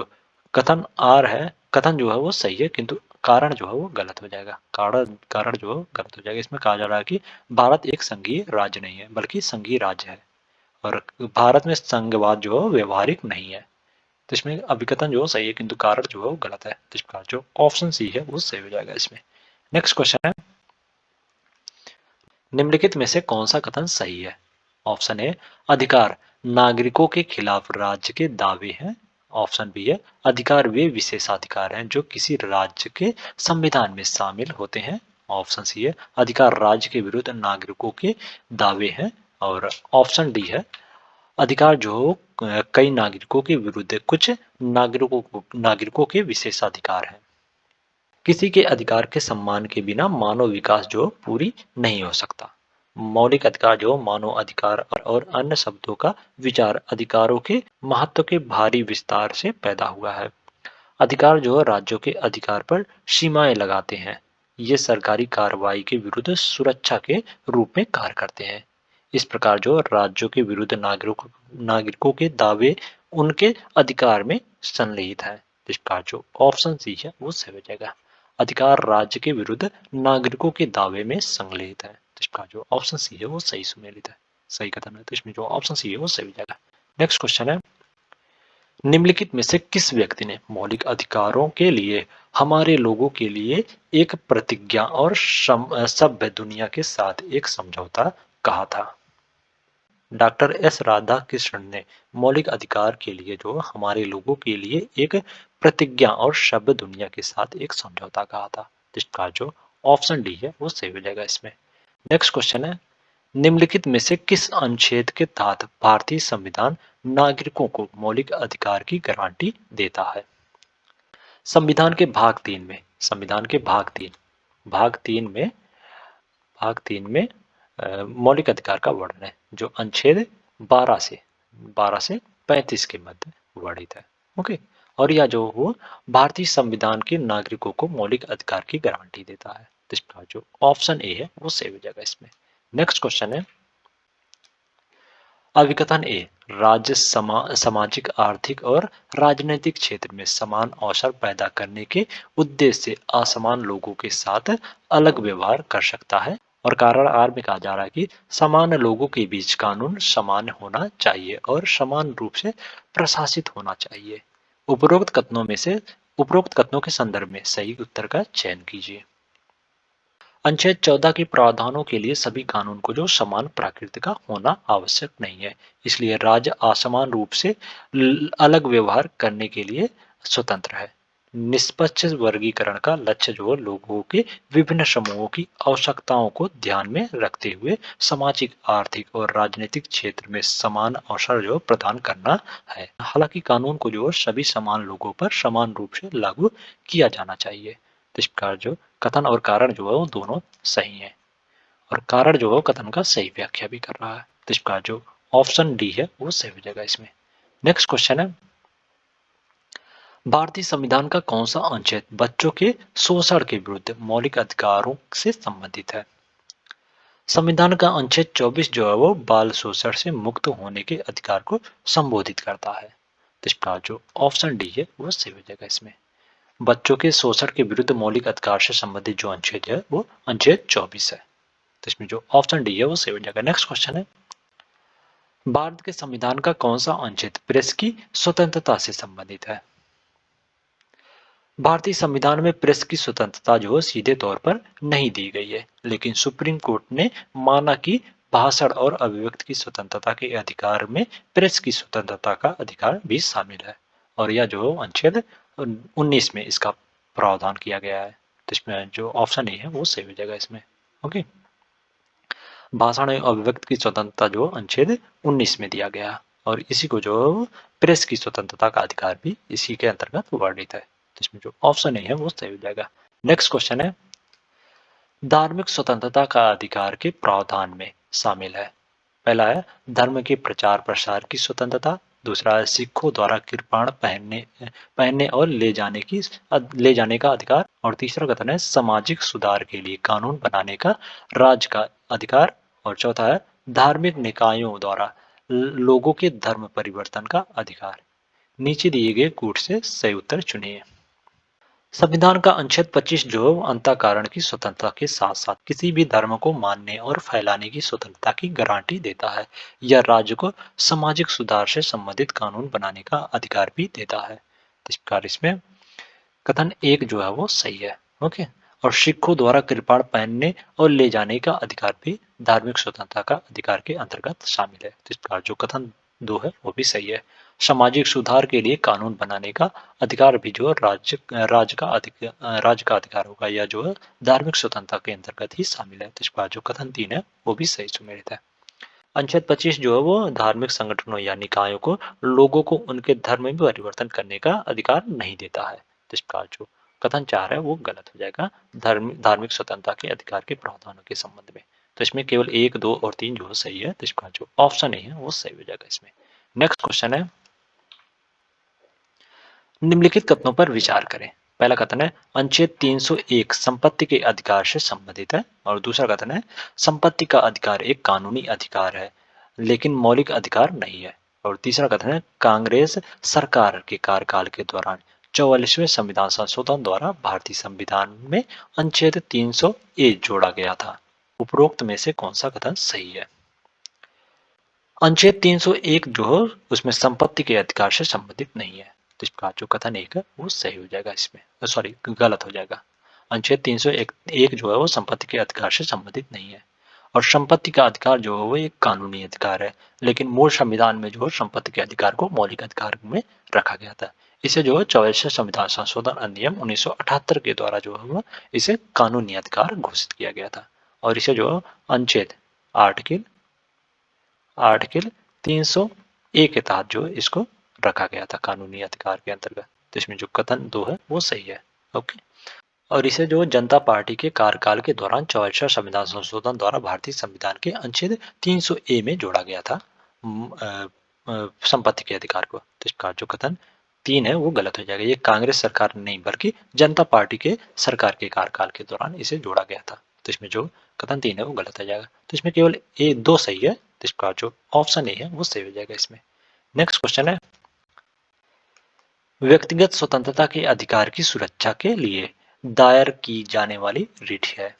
कथन आर है, कथन जो है वो सही है किंतु कारण जो है वो गलत हो जाएगा। कारण कारण जो है गलत हो जाएगा। इसमें कहा जा रहा है कि भारत एक संघीय राज्य नहीं है बल्कि संघीय राज्य है और भारत में संघवाद जो है व्यवहारिक नहीं है। तो इसमें अभिकथन जो सही है किंतु कारण जो है वो गलत है। तो इसका जो ऑप्शन सी है वो सही हो जाएगा। इसमें नेक्स्ट क्वेश्चन है, निम्नलिखित में से कौन सा कथन सही है? ऑप्शन ए अधिकार नागरिकों के खिलाफ राज्य के दावे हैं, ऑप्शन बी है अधिकार वे विशेषाधिकार हैं जो किसी राज्य के संविधान में शामिल होते हैं, ऑप्शन सी है अधिकार राज्य के विरुद्ध नागरिकों के दावे हैं और ऑप्शन डी है अधिकार जो कई नागरिकों के विरुद्ध कुछ नागरिकों के विशेषाधिकार हैं। किसी के अधिकार के सम्मान के बिना मानव विकास जो पूरी नहीं हो सकता। मौलिक अधिकार जो मानव अधिकार और अन्य शब्दों का विचार अधिकारों के महत्व के भारी विस्तार से पैदा हुआ है। अधिकार जो राज्यों के अधिकार पर सीमाएं लगाते हैं, ये सरकारी कार्रवाई के विरुद्ध सुरक्षा के रूप में कार्य करते हैं। इस प्रकार जो राज्यों के विरुद्ध नागरिकों के दावे उनके अधिकार में संलिहित है। इसका जो ऑप्शन सी है वो सही हो जाएगा। अधिकार राज्य के विरुद्ध नागरिकों के दावे में संलिहित है। इसका जो ऑप्शन सी है वो सही सुमेलित है, सही कथन है। तो इसमें जो ऑप्शन सी है वो सही हो जाएगा। नेक्स्ट क्वेश्चन है, निम्नलिखित में से किस व्यक्ति ने मौलिक अधिकारों के लिए हमारे लोगों के लिए एक प्रतिज्ञा और सभ्य दुनिया के साथ एक समझौता कहा था? डॉक्टर एस राधाकृष्णन ने मौलिक अधिकार के लिए जो हमारे लोगों के लिए एक प्रतिज्ञा और सभ्य दुनिया के साथ एक समझौता कहा था। जिसका जो ऑप्शन डी है वो सही हो जाएगा इसमें। नेक्स्ट क्वेश्चन है, निम्नलिखित में से किस अनुच्छेद के तहत भारतीय संविधान नागरिकों को मौलिक अधिकार की गारंटी देता है? संविधान के भाग तीन में, संविधान के भाग तीन में मौलिक अधिकार का वर्णन है, जो अनुच्छेद 12 से 35 के मध्य वर्णित है। ओके, और यह जो वो भारतीय संविधान के नागरिकों को मौलिक अधिकार की गारंटी देता है। तो इसका जो ऑप्शन ए है वो सही हो जाएगा इसमें। नेक्स्ट क्वेश्चन है, अभिकथन ए, राज्य सामाजिक, आर्थिक और राजनीतिक क्षेत्र में समान अवसर पैदा करने के उद्देश्य से असमान लोगों के साथ अलग व्यवहार कर सकता है। और कारण आर में कहा जा रहा है कि समान लोगों के बीच कानून समान होना चाहिए और समान रूप से प्रशासित होना चाहिए। उपरोक्त कथनों के संदर्भ में सही उत्तर का चयन कीजिए। अनुच्छेद 14 के प्रावधानों के लिए सभी कानून को जो समान प्रकृति का होना आवश्यक नहीं है, इसलिए राज्य असमान रूप से अलग व्यवहार करने के लिए स्वतंत्र है। निष्पक्ष वर्गीकरण का लक्ष्य जो लोगों के विभिन्न समूहों की आवश्यकताओं को ध्यान में रखते हुए सामाजिक, आर्थिक और राजनीतिक क्षेत्र में समान अवसर जो प्रदान करना है। हालांकि कानून को जो सभी समान लोगों पर समान रूप से लागू किया जाना चाहिए। तो इसका जो कथन और कारण जो है वो दोनों सही है, और कारण जो है कथन का सही व्याख्या भी कर रहा है। तो इसका जो ऑप्शन डी है वो सही हो जाएगा इसमें। नेक्स्ट क्वेश्चन है, भारतीय संविधान का कौन सा अनुच्छेद बच्चों के शोषण के विरुद्ध मौलिक अधिकारों से संबंधित है? संविधान का अनुच्छेद 24 जो है वो बाल शोषण से मुक्त होने के अधिकार को संबोधित करता है। तो इसका जो ऑप्शन डी है वो सही हो जाएगा इसमें। बच्चों के शोषण के विरुद्ध मौलिक अधिकार से संबंधित जो अनुच्छेद है वो अनुच्छेद 24 है। तो इसमें जो ऑप्शन डी है वो सही हो जाएगा। नेक्स्ट क्वेश्चन है, भारत के संविधान का कौन सा अनुच्छेद प्रेस की स्वतंत्रता से संबंधित है? भारतीय संविधान में प्रेस की स्वतंत्रता जो सीधे तौर पर नहीं दी गई है, लेकिन सुप्रीम कोर्ट ने माना कि भाषण और अभिव्यक्ति की स्वतंत्रता के अधिकार में प्रेस की स्वतंत्रता का अधिकार भी शामिल है, और यह जो अनुच्छेद 19 में इसका प्रावधान किया गया है। तो इसमें जो ऑप्शन ए है वो सही हो जाएगा इसमें। ओके, भाषण और अभिव्यक्ति की स्वतंत्रता जो अनुच्छेद 19 में दिया गया, और इसी को जो प्रेस की स्वतंत्रता का अधिकार भी इसी के अंतर्गत वर्णित है। तो इसमें जो ऑप्शन ए है वो सही हो जाएगा। नेक्स्ट क्वेश्चन है, धार्मिक स्वतंत्रता का अधिकार के प्रावधान में शामिल है। पहला है धर्म के प्रचार प्रसार की स्वतंत्रता, दूसरा है सिखों द्वारा कृपाण पहनने और ले जाने का अधिकार, और तीसरा कथन है सामाजिक सुधार के लिए कानून बनाने का राज्य का अधिकार, और चौथा है धार्मिक निकायों द्वारा लोगों के धर्म परिवर्तन का अधिकार। नीचे दिए गए कूट से सही उत्तर चुनिए। संविधान का अनुच्छेद 25 जो अंतःकरण की स्वतंत्रता के साथ साथ किसी भी धर्म को मानने और फैलाने की स्वतंत्रता की गारंटी देता है। यह राज्य को सामाजिक सुधार से संबंधित कानून बनाने का अधिकार भी देता है। इस प्रकार इसमें कथन एक जो है वो सही है। ओके, और सिखों द्वारा कृपाण पहनने और ले जाने का अधिकार भी धार्मिक स्वतंत्रता का अधिकार के अंतर्गत शामिल है। तो इस प्रकार जो कथन दो है वो भी सही है। सामाजिक सुधार के लिए कानून बनाने का अधिकार भी जो राज्य का अधिकार होगा, या जो है धार्मिक स्वतंत्रता के अंतर्गत ही शामिल है। तो इस प्रकार जो कथन तीन है वो भी सही सुमेलित है। अनुच्छेद 25 जो है वो धार्मिक संगठनों या निकायों को लोगों को उनके धर्म में परिवर्तन करने का अधिकार नहीं देता है। तो इस प्रकार जो कथन 4 है वो गलत हो जाएगा धार्मिक स्वतंत्रता के अधिकार के प्रावधानों के संबंध में। तो इसमें केवल 1, 2 और 3 जो सही है। तो इस प्रकार जो ऑप्शन ए है वो सही हो जाएगा इसमें। नेक्स्ट क्वेश्चन है, निम्नलिखित कथनों पर विचार करें। पहला कथन है अनुच्छेद 301 संपत्ति के अधिकार से संबंधित है, और दूसरा कथन है संपत्ति का अधिकार एक कानूनी अधिकार है लेकिन मौलिक अधिकार नहीं है, और तीसरा कथन है कांग्रेस सरकार के कार्यकाल के दौरान 44वें संविधान संशोधन द्वारा भारतीय संविधान में अनुच्छेद 301 जोड़ा गया था। उपरोक्त में से कौन सा कथन सही है? अनुच्छेद 301 जो हो उसमें संपत्ति के अधिकार से संबंधित नहीं है, तो इसका जो कथन एक है वो सही हो जाएगा, इसमें सॉरी गलत हो जाएगा। अनुच्छेद 301 जो है वो संपत्ति के अधिकार से संबंधित नहीं है, और संपत्ति का अधिकार जो है वो एक कानूनी अधिकार है, लेकिन मूल संविधान में जो है संपत्ति के अधिकार को मौलिक अधिकार में रखा गया था। इसे जो है 44वें संविधान संशोधन अधिनियम 1978 के द्वारा जो है वो इसे कानूनी अधिकार घोषित किया गया था, और इसे जो अनुच्छेद आर्टिकल 301 के तहत जो इसको रखा गया था कानूनी अधिकार के अंतर्गत। तो इसमें जो कथन 2 है वो सही है। ओके, और इसे जो जनता पार्टी के कार्यकाल के दौरान 44वां संविधान संशोधन द्वारा भारतीय संविधान के अनुच्छेद 300A में जोड़ा गया था संपत्ति के अधिकार को। तो इसका जो कथन 3 है वो गलत हो जाएगा। ये कांग्रेस सरकार नहीं बल्कि जनता पार्टी के सरकार के कार्यकाल के दौरान इसे जोड़ा गया था। तो इसमें जो कथन 3 है वो गलत हो जाएगा। तो इसमें केवल ए 2 सही है, तो इसका जो ऑप्शन ए है वो सही हो जाएगा इसमें। नेक्स्ट क्वेश्चन है व्यक्तिगत स्वतंत्रता के अधिकार की सुरक्षा के लिए दायर की जाने वाली रिट है।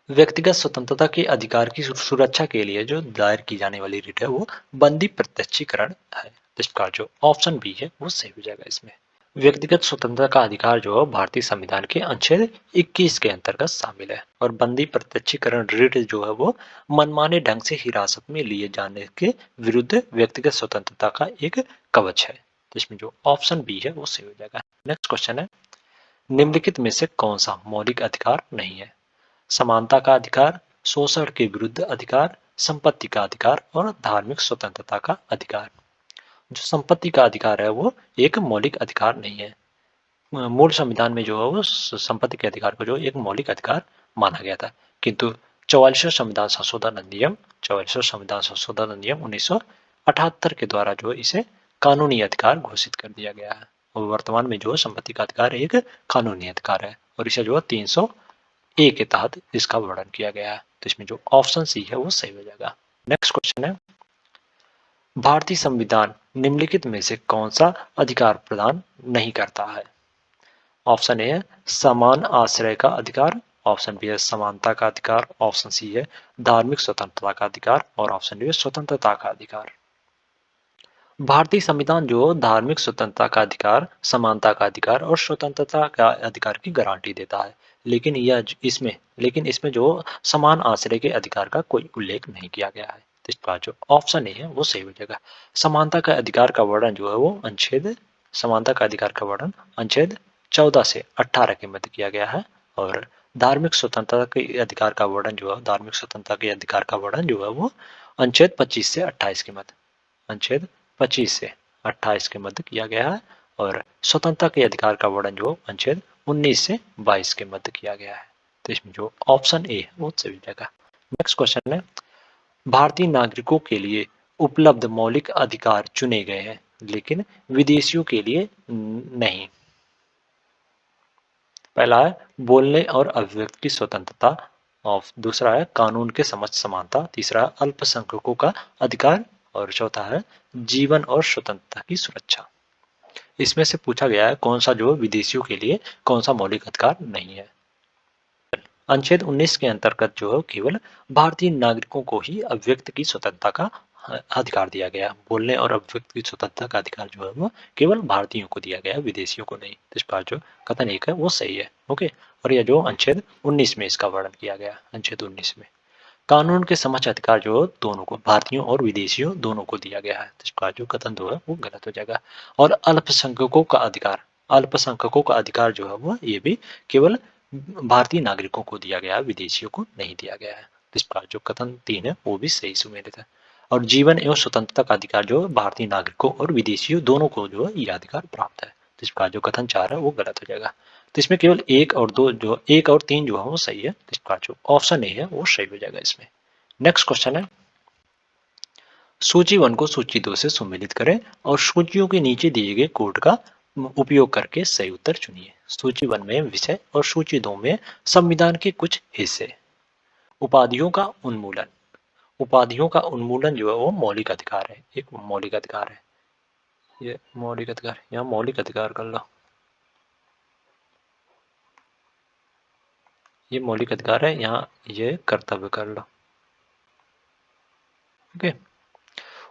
व्यक्तिगत स्वतंत्रता के अधिकार की सुरक्षा के लिए जो दायर की जाने वाली रिट है वो बंदी प्रत्यक्षीकरण है। तो इसका जो ऑप्शन बी है वो सही हो जाएगा इसमें। व्यक्तिगत स्वतंत्रता का अधिकार जो है भारतीय संविधान के अनुच्छेद 21 के अंतर्गत शामिल है, और बंदी प्रत्यक्षीकरण रिट जो है वो मनमाने ढंग से हिरासत में लिए जाने के विरुद्ध व्यक्तिगत स्वतंत्रता का एक कवच है। तो इसमें जो ऑप्शन बी है वो सही हो जाएगा। नेक्स्ट क्वेश्चन है निम्नलिखित में से कौन सा मौलिक अधिकार नहीं है? समानता का अधिकार, शोषण के विरुद्ध अधिकार, संपत्ति का अधिकार और धार्मिक स्वतंत्रता का अधिकार। जो संपत्ति का अधिकार है वो एक मौलिक अधिकार नहीं है। मूल संविधान में जो है वो संपत्ति के अधिकार को जो एक मौलिक अधिकार माना गया था, किंतु 44वें संविधान संशोधन अधिनियम 1978 के द्वारा जो इसे कानूनी अधिकार घोषित कर दिया गया है, और वर्तमान में जो संपत्ति का अधिकार एक कानूनी अधिकार है, और इसे जो 301 के तहत इसका वर्णन किया गया है। तो इसमें जो ऑप्शन सी है वो सही हो जाएगा। नेक्स्ट क्वेश्चन है भारतीय संविधान निम्नलिखित में से कौन सा अधिकार प्रदान नहीं करता है? ऑप्शन ए है समान आश्रय का अधिकार, ऑप्शन बी है समानता का अधिकार, ऑप्शन सी है धार्मिक स्वतंत्रता का अधिकार, और ऑप्शन डी है स्वतंत्रता का अधिकार। भारतीय संविधान जो धार्मिक स्वतंत्रता का अधिकार, समानता का अधिकार और स्वतंत्रता का अधिकार की गारंटी देता है, लेकिन इसमें जो समान आश्रय के अधिकार का कोई उल्लेख नहीं किया गया है। तो इसका जो ऑप्शन ए है वो सही हो जाएगा। समानता का अधिकार का वर्णन जो है वो समानता का अधिकार का वर्णन अनुच्छेद 14 से 18 के मध्य किया गया है, और धार्मिक स्वतंत्रता के अधिकार का वर्णन जो है वो अनुच्छेद 25 से 28 के मध्य किया गया है, और स्वतंत्रता के अधिकार का वर्णन जो अनुच्छेद 19 से 22 के मध्य किया गया है। तो इसमें जो ऑप्शन ए है वो सही हो जाएगा। नेक्स्ट क्वेश्चन है भारतीय नागरिकों के लिए उपलब्ध मौलिक अधिकार चुने गए हैं लेकिन विदेशियों के लिए नहीं। पहला है बोलने और अभिव्यक्ति की स्वतंत्रता, और दूसरा है कानून के समक्ष समानता, तीसरा है अल्पसंख्यकों का अधिकार, और चौथा है जीवन और स्वतंत्रता की सुरक्षा। इसमें से पूछा गया है कौन सा जो विदेशियों के लिए कौन सा मौलिक अधिकार नहीं है। अनुच्छेद 19 के अंतर्गत जो केवल भारतीय नागरिकों को ही अभिव्यक्ति की स्वतंत्रता का अधिकार दिया गया। बोलने और अभिव्यक्ति की स्वतंत्रता का अधिकार जो है वो केवल भारतीयों को दिया गया, विदेशियों को नहीं। इस पर जो कथन एक है वो सही है। ओके, और यह जो अनुच्छेद 19 में इसका वर्णन किया गया, अनुच्छेद 19 में कानून के समक्ष अधिकार जो दोनों को, भारतीयों और विदेशियों दोनों को दिया गया है। इसका जो कथन 2 है वो गलत हो जाएगा। और अल्पसंख्यकों का अधिकार जो है वो ये भी केवल भारतीय नागरिकों को दिया गया है, विदेशियों को नहीं दिया गया है। इसका जो कथन 3 है वो भी सही सुमेलित है। और जीवन एवं स्वतंत्रता का अधिकार जो भारतीय नागरिकों और विदेशियों दोनों को जो है यह अधिकार प्राप्त है। तो इसका जो कथन 4 है वो गलत हो जाएगा। तो इसमें केवल 1 और 3 जो है वो सही है। तो इसका जो ऑप्शन ए है वो सही हो जाएगा इसमें। नेक्स्ट क्वेश्चन है सूची 1 को सूची 2 से सुमेलित करें और सूचियों के नीचे दिए गए कोड का उपयोग करके सही उत्तर चुनिए। सूची 1 में विषय और सूची 2 में संविधान के कुछ हिस्से। उपाधियों का उन्मूलन। उपाधियों का उन्मूलन जो है वो मौलिक अधिकार है, एक मौलिक अधिकार है। ये मौलिक अधिकार, यहाँ मौलिक अधिकार कर लो, ये मौलिक अधिकार है, यहाँ ये कर्तव्य कर लो। ओके,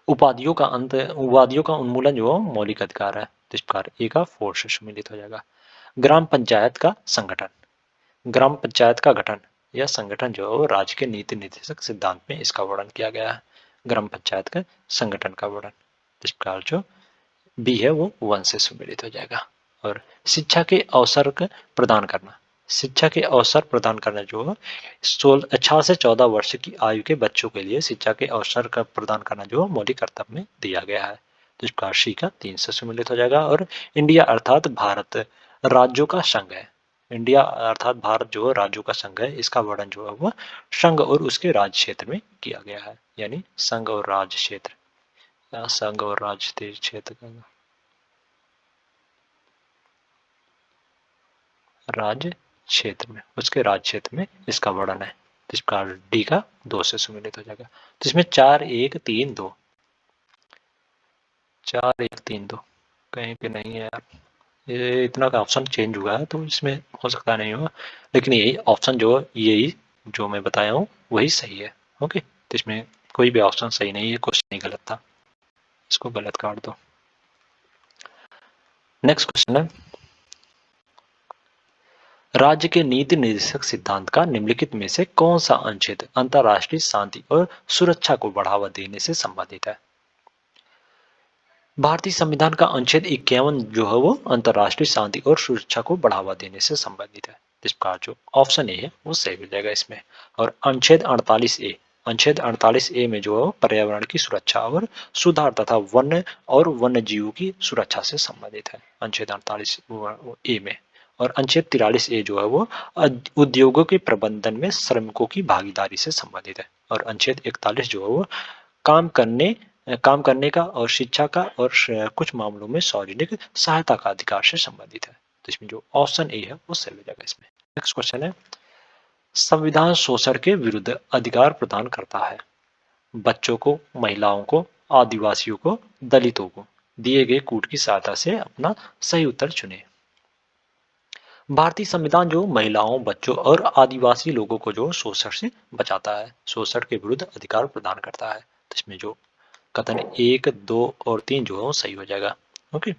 उपाधियों का उन्मूलन जो है मौलिक अधिकार है, तो इस प्रकार ए का 4 से सम्मिलित हो जाएगा। ग्राम पंचायत का संगठन। ग्राम पंचायत का गठन या संगठन जो है वो राज्य के नीति निर्देशक सिद्धांत में इसका वर्णन किया गया है। ग्राम पंचायत का संगठन का वर्णन, इस प्रकार जो बी है वो 1 से सम्मिलित हो जाएगा। और शिक्षा के अवसर प्रदान करना। शिक्षा के अवसर प्रदान करना जो 6 से 14 वर्ष की आयु के बच्चों के लिए शिक्षा के अवसर का प्रदान करना जो मौलिक कर्तव्य में दिया गया है, तो इस प्रकार सी का 3 से सम्मिलित हो जाएगा। और इंडिया अर्थात भारत राज्यों का संघ है। इंडिया अर्थात भारत जो राज्यों का संघ है, इसका वर्णन जो है वो संघ और उसके राज्य क्षेत्र में किया गया है, यानी संघ और राज्य क्षेत्र, या संघ और राज्य क्षेत्र का राज्य क्षेत्र में, उसके राज्य क्षेत्र में इसका वर्णन है, तो इस प्रकार डी का 2 से सम्मिलित हो जाएगा। तो इसमें 4 1 3 2, 4 1 3 2 कहीं पे नहीं है यार, ये इतना का ऑप्शन चेंज हुआ है तो इसमें हो सकता नहीं होगा, लेकिन यही ऑप्शन जो यही जो मैं बताया हूँ वही सही है। ओके, तो इसमें कोई भी ऑप्शन सही नहीं है, क्वेश्चन नहीं गलत था, इसको गलत काट दो। नेक्स्ट क्वेश्चन है, राज्य के नीति निर्देशक सिद्धांत का निम्नलिखित में से कौन सा अनुच्छेद अंतर्राष्ट्रीय शांति और सुरक्षा को बढ़ावा देने से संबंधित है। भारतीय संविधान का अनुच्छेद 51 जो है वो अंतर्राष्ट्रीय शांति और सुरक्षा को बढ़ावा देने से संबंधित है, इस प्रकार जो ऑप्शन ए है वो सही हो जाएगा इसमें। और अनुच्छेद 48 ए में जो है पर्यावरण की सुरक्षा और सुधार तथा वन्य जीवों की सुरक्षा से संबंधित है, अनुच्छेद 48 ए में। और अनुच्छेद 43 ए जो है वो उद्योगों के प्रबंधन में श्रमिकों की भागीदारी से संबंधित है। और अनुच्छेद 41 जो है वो काम करने का और शिक्षा का और कुछ मामलों में सार्वजनिक सहायता का अधिकार से संबंधित है, तो इसमें जो ऑप्शन ए है वो सही हो जाएगा इसमें। नेक्स्ट क्वेश्चन है, संविधान शोषण के विरुद्ध अधिकार प्रदान करता है। बच्चों को, महिलाओं को, आदिवासियों को, दलितों को दिए गए कूट की सहायता से अपना सही उत्तर चुने। भारतीय संविधान जो महिलाओं, बच्चों और आदिवासी लोगों को जो शोषण से बचाता है, शोषण के विरुद्ध अधिकार प्रदान करता है, तो इसमें जो कथन 1 2 और 3 जो है वो सही हो जाएगा। ओके,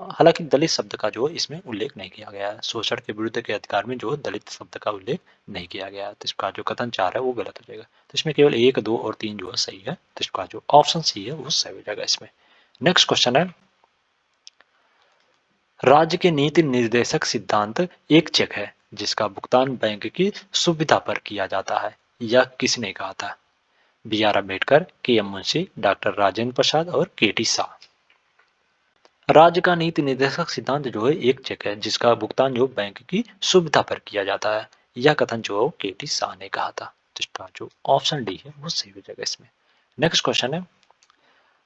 हालांकि दलित शब्द का जो इसमें उल्लेख नहीं किया गया है, शोषण के विरुद्ध के अधिकार में जो दलित शब्द का उल्लेख नहीं किया गया है, तो इसका जो कथन 4 है वो गलत हो जाएगा। तो इसमें केवल 1 2 और 3 जो है सही है, तो इसका जो ऑप्शन सी है वो सही हो जाएगा इसमें। नेक्स्ट क्वेश्चन है, राज्य के नीति निर्देशक सिद्धांत एक चेक है जिसका भुगतान बैंक की सुविधा पर किया जाता है, यह किसने कहा था। बी आर अम्बेडकर, के एम मुंशी, डॉक्टर राजेंद्र प्रसाद और के टी शाह। राज्य का नीति निर्देशक सिद्धांत जो है एक चेक है जिसका भुगतान जो बैंक की सुविधा पर किया जाता है, यह कथन जो है के टी शाह ने कहा था, जिसका जो ऑप्शन डी है वो सही हो जाएगा इसमें। नेक्स्ट क्वेश्चन है,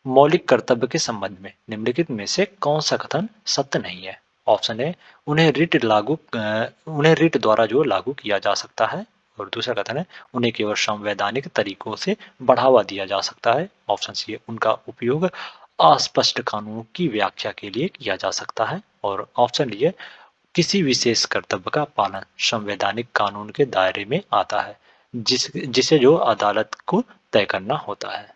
मौलिक कर्तव्य के संबंध में निम्नलिखित में से कौन सा कथन सत्य नहीं है। ऑप्शन है, उन्हें रिट द्वारा जो लागू किया जा सकता है। और दूसरा कथन है, उन्हें केवल संवैधानिक तरीकों से बढ़ावा दिया जा सकता है। ऑप्शन सी है, उनका उपयोग अस्पष्ट कानून की व्याख्या के लिए किया जा सकता है। और ऑप्शन डी है, किसी विशेष कर्तव्य का पालन संवैधानिक कानून के दायरे में आता है जिसे जो अदालत को तय करना होता है।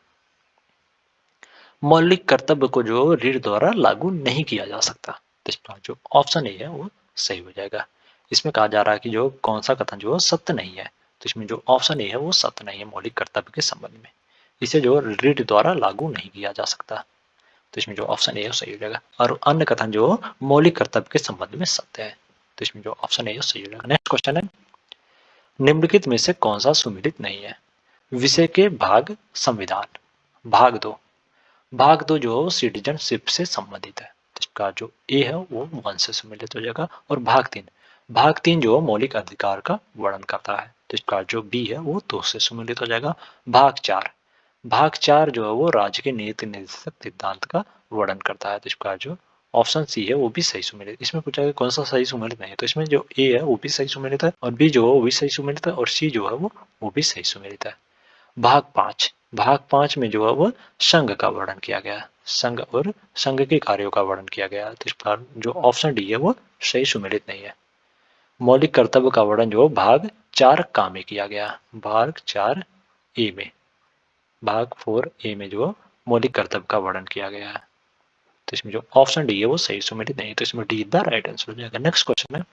मौलिक कर्तव्य को जो रीढ़ द्वारा लागू नहीं किया जा सकता, तो इसका जो ऑप्शन ए है वो सही हो जाएगा। इसमें कहा जा रहा है कि जो कौन सा कथन जो सत्य नहीं है, तो इसमें जो ऑप्शन ए है वो सत्य नहीं है मौलिक कर्तव्य के संबंध में, इसे जो रीढ़ द्वारा लागू नहीं किया जा सकता, तो इसमें जो ऑप्शन ए है वो सही हो जाएगा। और अन्य कथन जो मौलिक कर्तव्य के संबंध में सत्य है, तो इसमें जो ऑप्शन ए है वो सही हो जाएगा। नेक्स्ट क्वेश्चन है, निम्नलिखित में से कौन सा सुमिलित नहीं है। विषय के भाग संविधान, भाग 2 जो सिटीजनशिप से संबंधित है, तो इसका जो ए है वो 1 से सम्मिलित हो जाएगा। और भाग तीन जो मौलिक अधिकार का वर्णन करता है, तो इसका जो बी है वो 2 से सम्मिलित हो जाएगा। भाग 4 जो है वो राज्य के नीति निर्देशक सिद्धांत का वर्णन करता है, तो इसका जो ऑप्शन सी है वो भी सही सुमेलित। इसमें पूछा गया कौन सा सही सुमेलित नहीं है, तो इसमें जो ए है वो भी सही सुमेलित है और बी जो है वो भी सही सुमेलित है और सी जो है वो भी सही सुमेलित है। भाग 5 में जो है वो संघ का वर्णन किया गया है, संघ और संघ के कार्यों का वर्णन किया गया है, तो इस प्रकार जो ऑप्शन डी है वो सही सुमेलित नहीं है। मौलिक कर्तव्य का वर्णन जो भाग 4 का में किया गया, भाग 4 ए में, भाग 4 ए में जो मौलिक कर्तव्य का वर्णन किया गया है, तो इसमें जो ऑप्शन डी है वो सही सुमेलित नहीं है, तो इसमें डी द राइट आंसर हो जाएगा। नेक्स्ट क्वेश्चन है,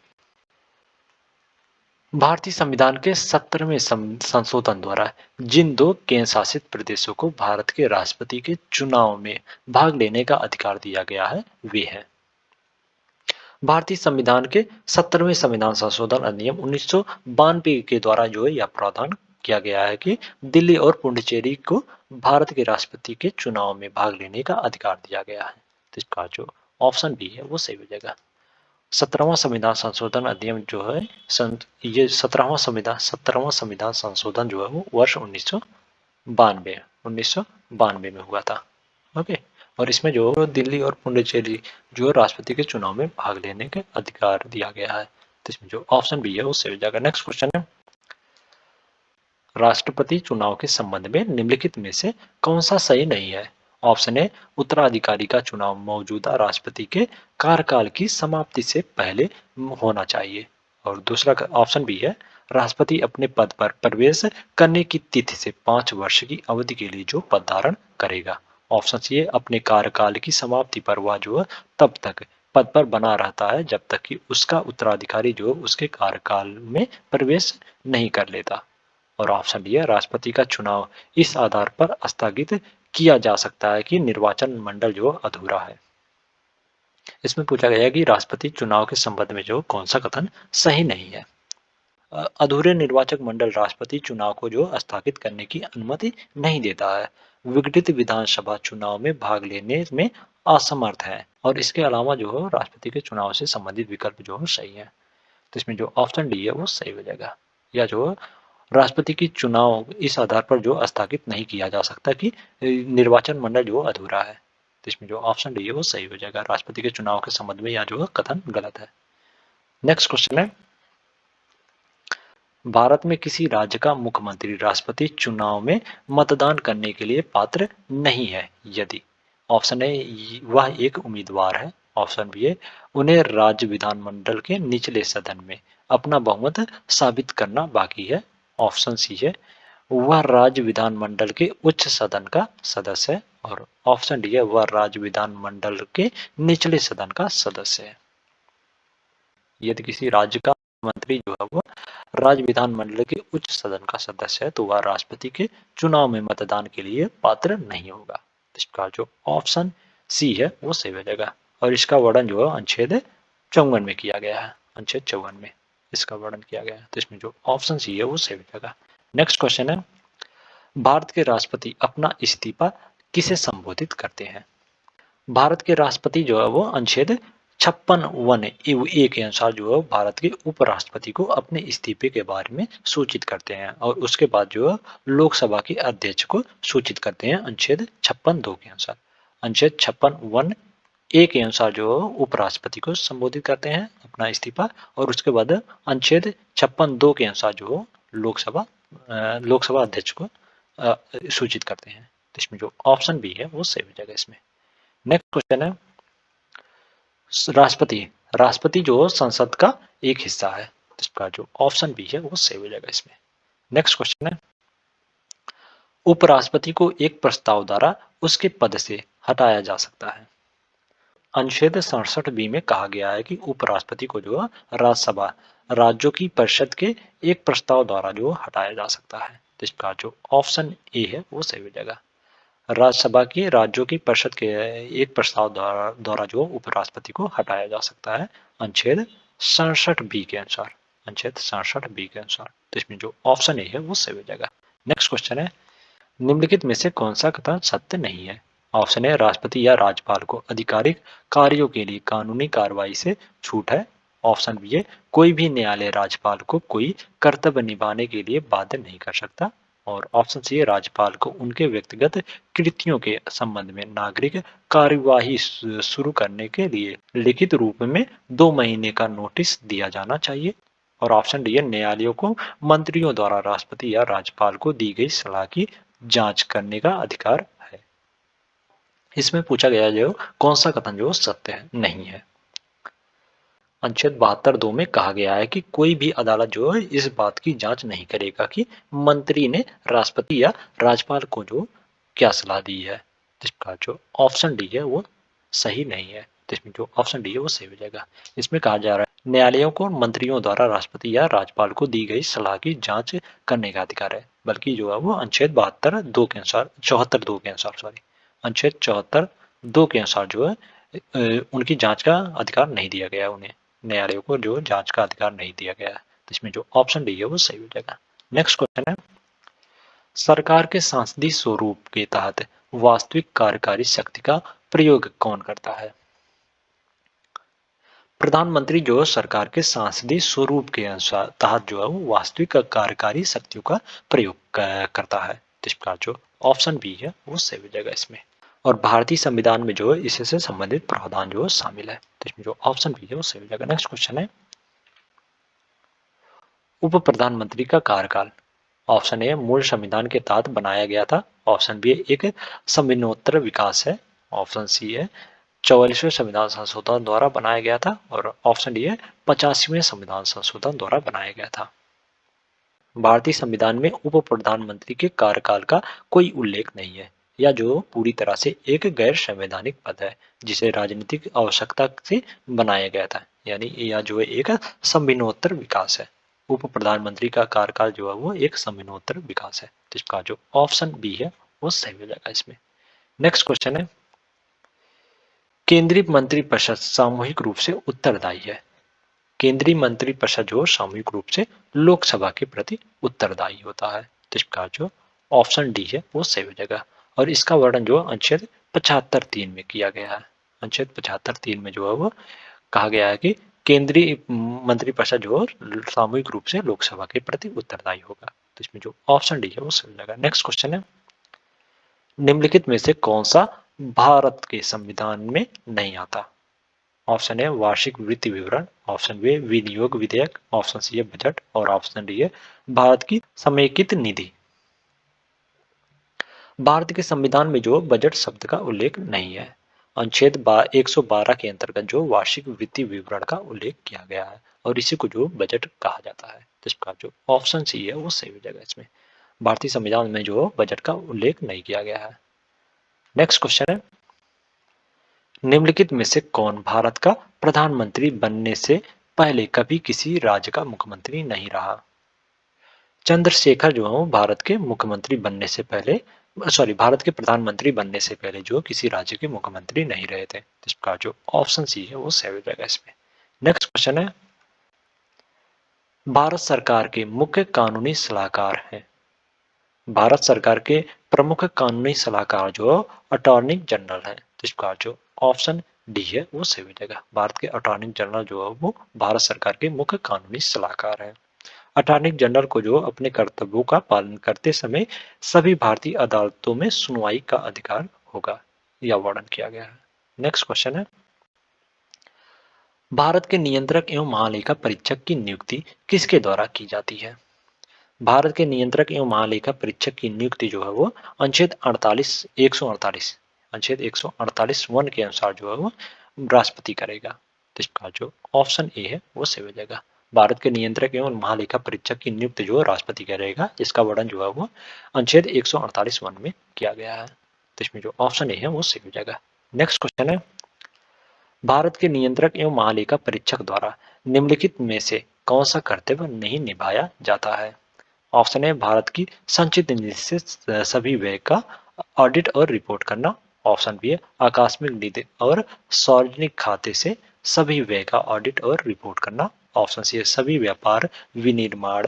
भारतीय संविधान के 17वें संशोधन द्वारा जिन 2 केंद्र शासित प्रदेशों को भारत के राष्ट्रपति के चुनाव में भाग लेने का अधिकार दिया गया है वे हैं। भारतीय संविधान के 17वें संविधान संशोधन अधिनियम 1992 के द्वारा जो है यह प्रावधान किया गया है कि दिल्ली और पुडुचेरी को भारत के राष्ट्रपति के चुनाव में भाग लेने का अधिकार दिया गया है, तो इसका जो ऑप्शन बी है वो सही हो जाएगा। 17वां संविधान संशोधन अधिनियम जो है ये 17वां संविधान संशोधन जो है वो वर्ष 1992 में हुआ था। ओके, और इसमें जो दिल्ली और पुडुचेरी जो राष्ट्रपति के चुनाव में भाग लेने के अधिकार दिया गया है, तो इसमें जो ऑप्शन बी है वो सही हो जाएगा। नेक्स्ट क्वेश्चन है, राष्ट्रपति चुनाव के संबंध में निम्नलिखित में से कौन सा सही नहीं है। ऑप्शन ए, उत्तराधिकारी का चुनाव मौजूदा राष्ट्रपति के कार्यकाल की समाप्ति से पहले होना चाहिए, और दूसरा ऑप्शन बी है, राष्ट्रपति अपने पद पर प्रवेश करने की तिथि से 5 वर्ष की अवधि के लिए जो पद धारण करेगा। ऑप्शन सी है, अपने कार्यकाल की समाप्ति पर वह जो है तब तक पद पर बना रहता है जब तक कि उसका उत्तराधिकारी जो उसके कार्यकाल में प्रवेश नहीं कर लेता, और ऑप्शन डी है, राष्ट्रपति का चुनाव इस आधार पर स्थगित किया जा सकता है कि निर्वाचन मंडल जो अधूरा है। इसमें पूछा गया है कि राष्ट्रपति चुनाव के संबंध में जो कौन सा कथन सही नहीं है। अधूरे निर्वाचक मंडल राष्ट्रपति चुनाव को जो स्थगित करने की अनुमति नहीं देता है, विघटित विधानसभा चुनाव में भाग लेने में असमर्थ है, और इसके अलावा जो है राष्ट्रपति के चुनाव से संबंधित विकल्प जो है सही है, तो इसमें जो ऑप्शन डी है वो सही हो जाएगा। या जो राष्ट्रपति की चुनाव इस आधार पर जो स्थगित नहीं किया जा सकता कि निर्वाचन मंडल जो अधूरा है, तो इसमें जो ऑप्शन डी है वो सही हो जाएगा। राष्ट्रपति के चुनाव के संबंध में यह जो कथन गलत है। नेक्स्ट क्वेश्चन है, भारत में किसी राज्य का मुख्यमंत्री राष्ट्रपति चुनाव में मतदान करने के लिए पात्र नहीं है यदि। ऑप्शन ए, वह एक उम्मीदवार है। ऑप्शन बी है, उन्हें राज्य विधानमंडल के निचले सदन में अपना बहुमत साबित करना बाकी है। ऑप्शन सी है, वह राज्य विधानमंडल के उच्च सदन का सदस्य है, और ऑप्शन डी है, वह राज्य विधानमंडल के निचले सदन का सदस्य है। यदि किसी राज्य का मंत्री जो है वो राज्य विधानमंडल के उच्च सदन का सदस्य है तो वह राष्ट्रपति के चुनाव में मतदान के लिए पात्र नहीं होगा। इसका जो ऑप्शन सी है वो सही हो जाएगा, और इसका वर्णन जो है अनुच्छेद 54 में किया गया है, अनुच्छेद 54 में इसका वर्णन किया गया है, तो इसमें जो ऑप्शन सी है वो सही हो जाएगा। नेक्स्ट क्वेश्चन है, भारत के राष्ट्रपति अपना इस्तीफा किसे संबोधित करते हैं। भारत के राष्ट्रपति जो है वो अनुच्छेद 56(1)(a) के अनुसार जो है भारत के उपराष्ट्रपति को अपने इस्तीफे के बारे में सूचित करते हैं, और उसके बाद जो है लोकसभा के अध्यक्ष को सूचित करते हैं अनुच्छेद 56(2) के अनुसार। अनुच्छेद 56(1)(a) के अनुसार जो उपराष्ट्रपति को संबोधित करते हैं अपना इस्तीफा, और उसके बाद अनुच्छेद 56(2) के अनुसार जो लोकसभा अध्यक्ष को सूचित करते हैं, तो इसमें जो ऑप्शन बी है वो सही हो जाएगा इसमें। नेक्स्ट क्वेश्चन है, राष्ट्रपति जो संसद का एक हिस्सा है, इसका जो ऑप्शन बी है वो सही हो जाएगा इसमें। नेक्स्ट क्वेश्चन है, उपराष्ट्रपति को एक प्रस्ताव द्वारा उसके पद से हटाया जा सकता है। अनुच्छेद 67 बी में कहा गया है कि उपराष्ट्रपति को जो राज्यसभा राज्यों की परिषद के एक प्रस्ताव द्वारा जो हटाया जा सकता है, तो इसका जो ऑप्शन ए है वो सही हो जाएगा। राज्यसभा के राज्यों की परिषद के एक प्रस्ताव द्वारा जो उपराष्ट्रपति को हटाया जा सकता है अनुच्छेद 67 बी के अनुसार, अनुच्छेद 67 बी के अनुसार, तो इसमें जो ऑप्शन ए है वो सही हो जाएगा। नेक्स्ट क्वेश्चन है, निम्नलिखित में से कौन सा कथन सत्य नहीं है। ऑप्शन है, राष्ट्रपति या राज्यपाल को आधिकारिक कार्यों के लिए कानूनी कार्रवाई से छूट है। ऑप्शन बी है, कोई भी न्यायालय राज्यपाल को कोई कर्तव्य निभाने के लिए बाध्य नहीं कर सकता। और ऑप्शन सी है राज्यपाल को उनके व्यक्तिगत कृतियों के संबंध में नागरिक कार्यवाही शुरू करने के लिए लिखित रूप में 2 महीने का नोटिस दिया जाना चाहिए। और ऑप्शन डी है न्यायालयों को मंत्रियों द्वारा राष्ट्रपति या राज्यपाल को दी गई सलाह की जांच करने का अधिकार है। इसमें पूछा गया जो कौन सा कथन जो सत्य है नहीं है। अनुच्छेद 72(2) में कहा गया है कि कोई भी अदालत जो है इस बात की जांच नहीं करेगा कि मंत्री ने राष्ट्रपति या राज्यपाल को जो क्या सलाह दी है। जिसका जो ऑप्शन डी है वो सही नहीं है। जिसमें जो ऑप्शन डी है वो सही हो जाएगा। इसमें कहा जा रहा है न्यायालयों को मंत्रियों द्वारा राष्ट्रपति या राज्यपाल को दी गई सलाह की जांच करने का अधिकार है, बल्कि जो है वो अनुच्छेद 72(2) के अनुसार 74(2) के अनुसार अनुच्छेद 74(2) के अनुसार जो है उनकी जांच का अधिकार नहीं दिया गया उन्हें। न्यायालयों को जो जांच का अधिकार नहीं दिया गया है। तो इसमें जो ऑप्शन डी है वो सही हो जाएगा। नेक्स्ट क्वेश्चन है सरकार के सांसदीय स्वरूप के तहत वास्तविक कार्यकारी शक्ति का प्रयोग कौन करता है। प्रधानमंत्री जो सरकार के सांसदीय स्वरूप के अनुसार तहत जो है वो वास्तविक कार्यकारी शक्तियों का प्रयोग करता है। इसका जो ऑप्शन बी है वो सही हो जाएगा इसमें। और भारतीय संविधान में जो है इससे संबंधित प्रावधान जो है शामिल है। तो इसमें जो ऑप्शन बी है वो सही हो जाएगा। नेक्स्ट क्वेश्चन है उप प्रधानमंत्री का कार्यकाल। ऑप्शन ए मूल संविधान के तहत बनाया गया था। ऑप्शन बी एक संविधानोत्तर विकास है। ऑप्शन सी है 44वें संविधान संशोधन द्वारा बनाया गया था। और ऑप्शन डी है 85वें संविधान संशोधन द्वारा बनाया गया था। भारतीय संविधान में उप प्रधानमंत्री के कार्यकाल का कोई उल्लेख नहीं है। या जो पूरी तरह से एक गैर संवैधानिक पद है जिसे राजनीतिक आवश्यकता से बनाया गया था। यानी यह जो है एक संविधानोत्तर विकास है। उप प्रधानमंत्री का कार्यकाल जो है वो एक संविधानोत्तर विकास है। जिसका जो ऑप्शन बी है वो सही हो जाएगा इसमें। नेक्स्ट क्वेश्चन है केंद्रीय मंत्रिपरिषद सामूहिक रूप से उत्तरदायी है। केंद्रीय मंत्रिपरिषद जो सामूहिक रूप से लोकसभा के प्रति उत्तरदायी होता है। जिसका जो ऑप्शन डी है वो सही हो जाएगा। और इसका वर्णन जो अनुच्छेद 75(3) में किया गया है। अनुच्छेद 75(3) में जो है वो कहा गया है कि केंद्रीय मंत्रिपरिषद जो सामूहिक रूप से लोकसभा के प्रति उत्तरदायी होगा। तो इसमें जो ऑप्शन डी है वो सही हो जाएगा। नेक्स्ट क्वेश्चन है निम्नलिखित में से कौन सा भारत के संविधान में नहीं आता। ऑप्शन ए वार्षिक वृत्ति विवरण। ऑप्शन बी विनियोग विधेयक। ऑप्शन सी है बजट। और ऑप्शन डी है भारत की समेकित निधि। भारत के संविधान में जो बजट शब्द का उल्लेख नहीं है। अनुच्छेद 112 के अंतर्गत जो वार्षिक वित्तीय विवरण का उल्लेख किया गया है और इसी को जो बजट कहा जाता है। तो इसका जो ऑप्शन सी है वो सही हो जाएगा इसमें। भारतीय संविधान में जो बजट का उल्लेख नहीं किया गया है। नेक्स्ट क्वेश्चन है निम्नलिखित में से कौन भारत का प्रधानमंत्री बनने से पहले कभी किसी राज्य का मुख्यमंत्री नहीं रहा। चंद्रशेखर जो है भारत के मुख्यमंत्री बनने से पहले भारत के प्रधानमंत्री बनने से पहले जो किसी राज्य के मुख्यमंत्री नहीं रहे थे। इसका जो ऑप्शन सी है वो सही हो जाएगा इसमें। नेक्स्ट क्वेश्चन है भारत सरकार के मुख्य कानूनी सलाहकार हैं। भारत सरकार के प्रमुख कानूनी सलाहकार जो अटॉर्नी जनरल है। जिसका जो ऑप्शन डी है वो सही हो जाएगा। भारत के अटॉर्नी जनरल जो है वो भारत सरकार के मुख्य कानूनी सलाहकार है। अटॉर्नी जनरल को जो अपने कर्तव्यों का पालन करते समय सभी भारतीय अदालतों में सुनवाई का अधिकार होगा। यह वर्णन किया गया है। नेक्स्ट क्वेश्चन है भारत के नियंत्रक एवं महालेखा परीक्षक की नियुक्ति किसके द्वारा की जाती है। भारत के नियंत्रक एवं महालेखा परीक्षक की नियुक्ति जो है वो अनुच्छेद 148 अनुच्छेद 148(1) के अनुसार जो है वो राष्ट्रपति करेगा। इसका जो ऑप्शन ए है वो सही हो जाएगा। भारत के नियंत्रक एवं महालेखा परीक्षक की नियुक्ति जो राष्ट्रपति करेगा। इसका वर्णन जो है वो अनुच्छेद 148(1) में किया गया है। तो इसमें जो ऑप्शन ए है वो सही हो जाएगा। नेक्स्ट क्वेश्चन है भारत के नियंत्रक एवं महालेखा परीक्षक द्वारा निम्नलिखित में से कौन सा कर्तव्य नहीं निभाया जाता है। ऑप्शन ए भारत की संचित निधि से सभी व्यय का ऑडिट और रिपोर्ट करना। ऑप्शन बी है आकस्मिक निधि और सार्वजनिक खाते से सभी व्यय का ऑडिट और रिपोर्ट करना। ऑप्शन सी है सभी व्यापार विनिर्माण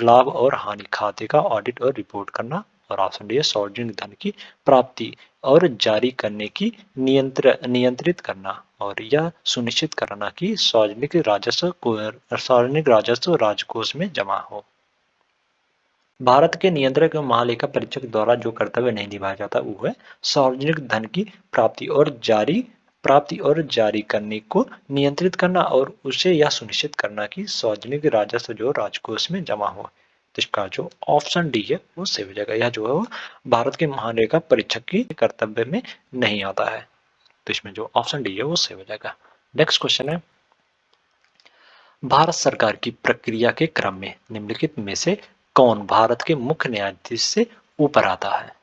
लाभ और हानि खाते का ऑडिट और रिपोर्ट करना। और ऑप्शन डी है सार्वजनिक धन की प्राप्ति और जारी करने की नियंत्रित करना और यह सुनिश्चित करना कि सार्वजनिक राजस्व राजकोष में जमा हो। भारत के नियंत्रक एवं महालेखा परीक्षक द्वारा जो कर्तव्य नहीं निभाया जाता वो है सार्वजनिक धन की प्राप्ति और जारी करने को नियंत्रित करना और उसे यह सुनिश्चित करना कि सार्वजनिक राजस्व जो राजकोष में जमा हो। तो इसका जो ऑप्शन डी है वो सही हो जाएगा। यह जो है वो भारत के महालेखा परीक्षक की कर्तव्य में नहीं आता है। तो इसमें जो ऑप्शन डी है वो सही हो जाएगा। नेक्स्ट क्वेश्चन है, भारत सरकार की प्रक्रिया के क्रम में निम्नलिखित में से कौन भारत के मुख्य न्यायाधीश से ऊपर आता है?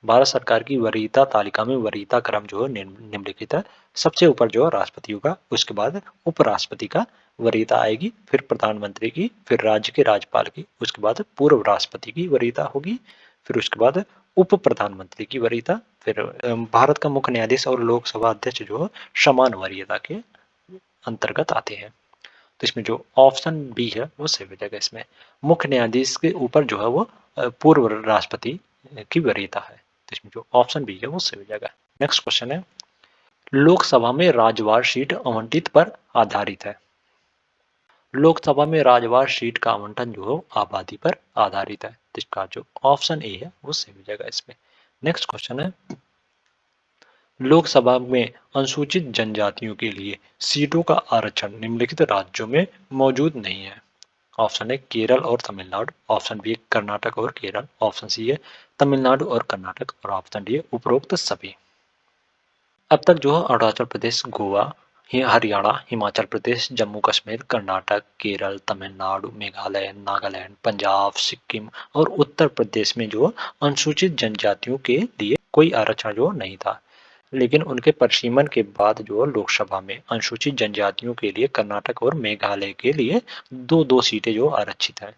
भारत सरकार की वरीयता तालिका में वरीयता क्रम जो है निम्नलिखित है। सबसे ऊपर जो है राष्ट्रपति होगा, उसके बाद उपराष्ट्रपति का वरीयता आएगी, फिर प्रधानमंत्री की, फिर राज्य के राज्यपाल की, उसके बाद पूर्व राष्ट्रपति की वरीयता होगी, फिर उसके बाद उप प्रधानमंत्री की वरीयता, फिर भारत का मुख्य न्यायाधीश और लोकसभा अध्यक्ष जो है समान वरीयता के अंतर्गत आते हैं। तो इसमें जो ऑप्शन बी है वो सही हो जाएगा। इसमें मुख्य न्यायाधीश के ऊपर जो है वो पूर्व राष्ट्रपति की वरीयता है। तो इसमें जो ऑप्शन बी है वो सही हो जाएगा। नेक्स्ट क्वेश्चन है, लोकसभा में राज्यवार सीट आवंटित पर आधारित है। लोकसभा में राज्यवार सीट का आवंटन जो है आबादी पर आधारित है। तो इसका जो ऑप्शन ए है वो सही हो जाएगा। इसमें नेक्स्ट क्वेश्चन है, लोकसभा में अनुसूचित जनजातियों के लिए सीटों का आरक्षण निम्नलिखित राज्यों में मौजूद नहीं है। ऑप्शन है केरल और तमिलनाडु, ऑप्शन बी है कर्नाटक और केरल, ऑप्शन सी है तमिलनाडु और कर्नाटक, और ऑप्शन डी है उपरोक्त सभी। अब तक जो है अरुणाचल प्रदेश, गोवा, हरियाणा, हिमाचल प्रदेश, जम्मू कश्मीर, कर्नाटक, केरल, तमिलनाडु, मेघालय, नागालैंड, पंजाब, सिक्किम और उत्तर प्रदेश में जो अनुसूचित जनजातियों के लिए कोई आरक्षण जो नहीं था, लेकिन उनके परिसीमन के बाद जो लोकसभा में अनुसूचित जनजातियों के लिए कर्नाटक और मेघालय के लिए दो दो सीटें जो आरक्षित हैं।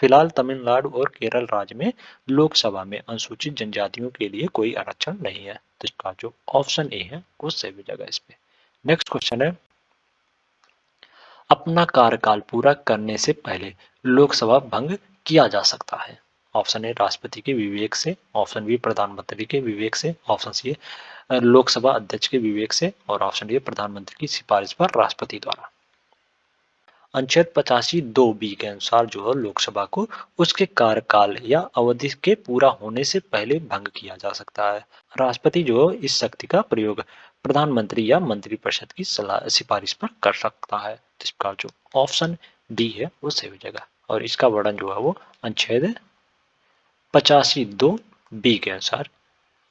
फिलहाल तमिलनाडु और केरल राज्य में लोकसभा में अनुसूचित जनजातियों के लिए कोई आरक्षण नहीं है। तो इसका जो ऑप्शन ए है वो सही हो जाएगा। इसमें नेक्स्ट क्वेश्चन है, अपना कार्यकाल पूरा करने से पहले लोकसभा भंग किया जा सकता है। ऑप्शन ए राष्ट्रपति के विवेक से, ऑप्शन बी प्रधानमंत्री के विवेक से, ऑप्शन सी लोकसभा अध्यक्ष के विवेक से, और ऑप्शन डी प्रधानमंत्री की सिफारिश पर राष्ट्रपति द्वारा। अनुच्छेद 85(2)(b) के अनुसार जो है लोकसभा को उसके कार्यकाल या अवधि के पूरा होने से पहले भंग किया जा सकता है। राष्ट्रपति जो है इस शक्ति का प्रयोग प्रधानमंत्री या मंत्रिपरिषद की सलाह सिफारिश पर कर सकता है। तो इसका जो ऑप्शन डी है वो सही हो जाएगा, और इसका वर्णन जो है वो अनुच्छेद 85(2)(b) के अनुसार,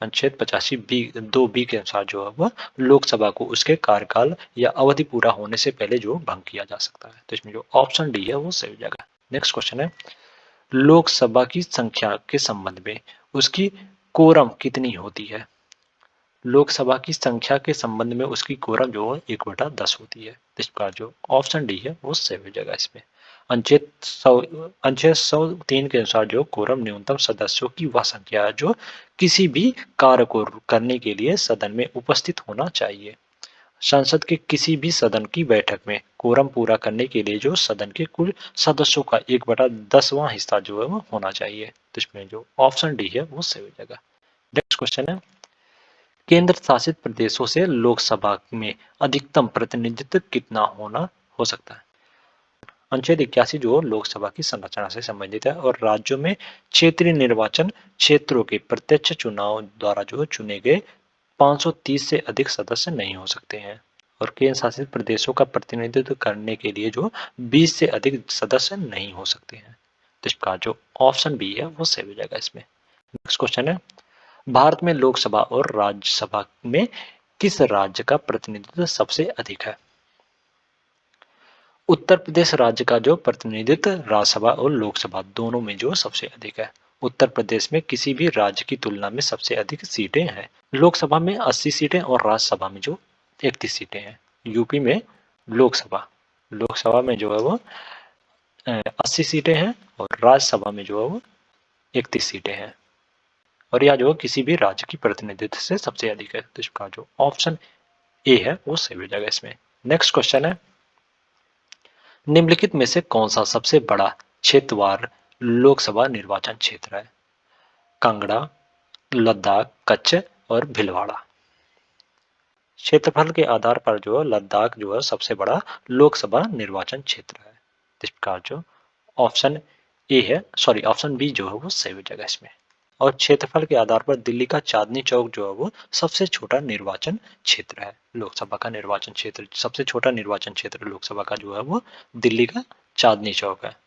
अनुच्छेद 85(2)(b) के अनुसार जो है वह लोकसभा को उसके कार्यकाल या अवधि पूरा होने से पहले जो भंग किया जा सकता है। तो इसमें जो ऑप्शन डी है वो सही हो जाएगा। नेक्स्ट क्वेश्चन है, लोकसभा की संख्या के संबंध में उसकी कोरम कितनी होती है? लोकसभा की संख्या के संबंध में उसकी कोरम जो है 1/10 होती है। इसका जो ऑप्शन डी है वो सही हो जाएगा। इसमें अनुच्छेद 103 के अनुसार जो कोरम न्यूनतम सदस्यों की वह संख्या है जो किसी भी कार्य को करने के लिए सदन में उपस्थित होना चाहिए। संसद के किसी भी सदन की बैठक में कोरम पूरा करने के लिए जो सदन के कुल सदस्यों का 1/10वां हिस्सा जो है वो होना चाहिए। तो इसमें जो ऑप्शन डी है वो सही हो जाएगा। नेक्स्ट क्वेश्चन है, केंद्र शासित प्रदेशों से लोकसभा में अधिकतम प्रतिनिधित्व कितना होना हो सकता है? अनुच्छेद 81 जो लोकसभा की संरचना से संबंधित है, और राज्यों में क्षेत्रीय निर्वाचन क्षेत्रों के प्रत्यक्ष चुनाव द्वारा जो चुने गए 530 से अधिक सदस्य नहीं हो सकते हैं, और केंद्र शासित प्रदेशों का प्रतिनिधित्व करने के लिए जो 20 से अधिक सदस्य नहीं हो सकते हैं। तो इसका जो ऑप्शन बी है वो सही हो जाएगा। इसमें नेक्स्ट क्वेश्चन है, भारत में लोकसभा और राज्यसभा में किस राज्य का प्रतिनिधित्व सबसे अधिक है? उत्तर प्रदेश राज्य का जो प्रतिनिधित्व राज्यसभा और लोकसभा दोनों में जो सबसे अधिक है। उत्तर प्रदेश में किसी भी राज्य की तुलना में सबसे अधिक सीटें हैं। लोकसभा में 80 सीटें और राज्यसभा में जो 31 सीटें हैं। यूपी में लोकसभा लोकसभा में जो है वो 80 सीटें हैं, और राज्यसभा में जो है वो 31 सीटें हैं, और यह जो किसी भी राज्य की प्रतिनिधित्व से सबसे अधिक है। तो इसका जो ऑप्शन ए है वो सही हो जाएगा। इसमें नेक्स्ट क्वेश्चन है, निम्नलिखित में से कौन सा सबसे बड़ा क्षेत्रवार लोकसभा निर्वाचन क्षेत्र है? कांगड़ा, लद्दाख, कच्छ और भीलवाड़ा। क्षेत्रफल के आधार पर जो है लद्दाख जो है सबसे बड़ा लोकसभा निर्वाचन क्षेत्र है। इसका जो ऑप्शन ए है, सॉरी ऑप्शन बी जो है वो सही हो जाएगा इसमें। और क्षेत्रफल के आधार पर दिल्ली का चांदनी चौक जो है वो सबसे छोटा निर्वाचन क्षेत्र है। लोकसभा का निर्वाचन क्षेत्र, सबसे छोटा निर्वाचन क्षेत्र लोकसभा का जो है वो दिल्ली का चांदनी चौक है।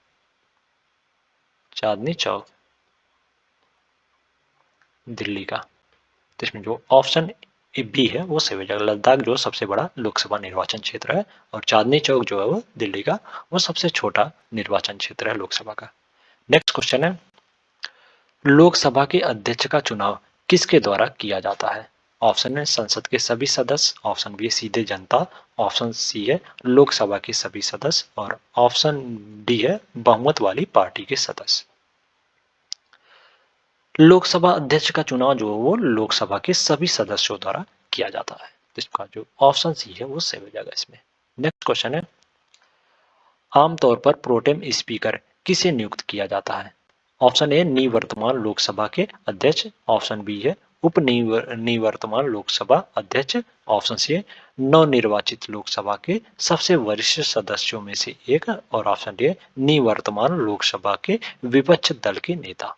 चांदनी चौक दिल्ली का, तो इसमें जो ऑप्शन बी है वो सही हो जाएगा। लद्दाख जो सबसे बड़ा लोकसभा निर्वाचन क्षेत्र है और चांदनी चौक जो है वो दिल्ली का वो सबसे छोटा निर्वाचन क्षेत्र है लोकसभा का। नेक्स्ट क्वेश्चन है, लोकसभा के अध्यक्ष का चुनाव किसके द्वारा किया जाता है? ऑप्शन है संसद के सभी सदस्य, ऑप्शन बी सीधे जनता, ऑप्शन सी है लोकसभा के सभी सदस्य और ऑप्शन डी है बहुमत वाली पार्टी के सदस्य। लोकसभा अध्यक्ष का चुनाव जो है वो लोकसभा के सभी सदस्यों द्वारा किया जाता है। तो इसका जो ऑप्शन सी है वो सही हो जाएगा इसमें। नेक्स्ट क्वेश्चन है, आमतौर पर प्रोटेम स्पीकर किसे नियुक्त किया जाता है? ऑप्शन ए निवर्तमान लोकसभा के अध्यक्ष, ऑप्शन बी है उप निवर्तमान लोकसभा अध्यक्ष, ऑप्शन सी है नवनिर्वाचित लोकसभा के सबसे वरिष्ठ सदस्यों में से एक और ऑप्शन डी है निवर्तमान लोकसभा के विपक्ष दल के नेता।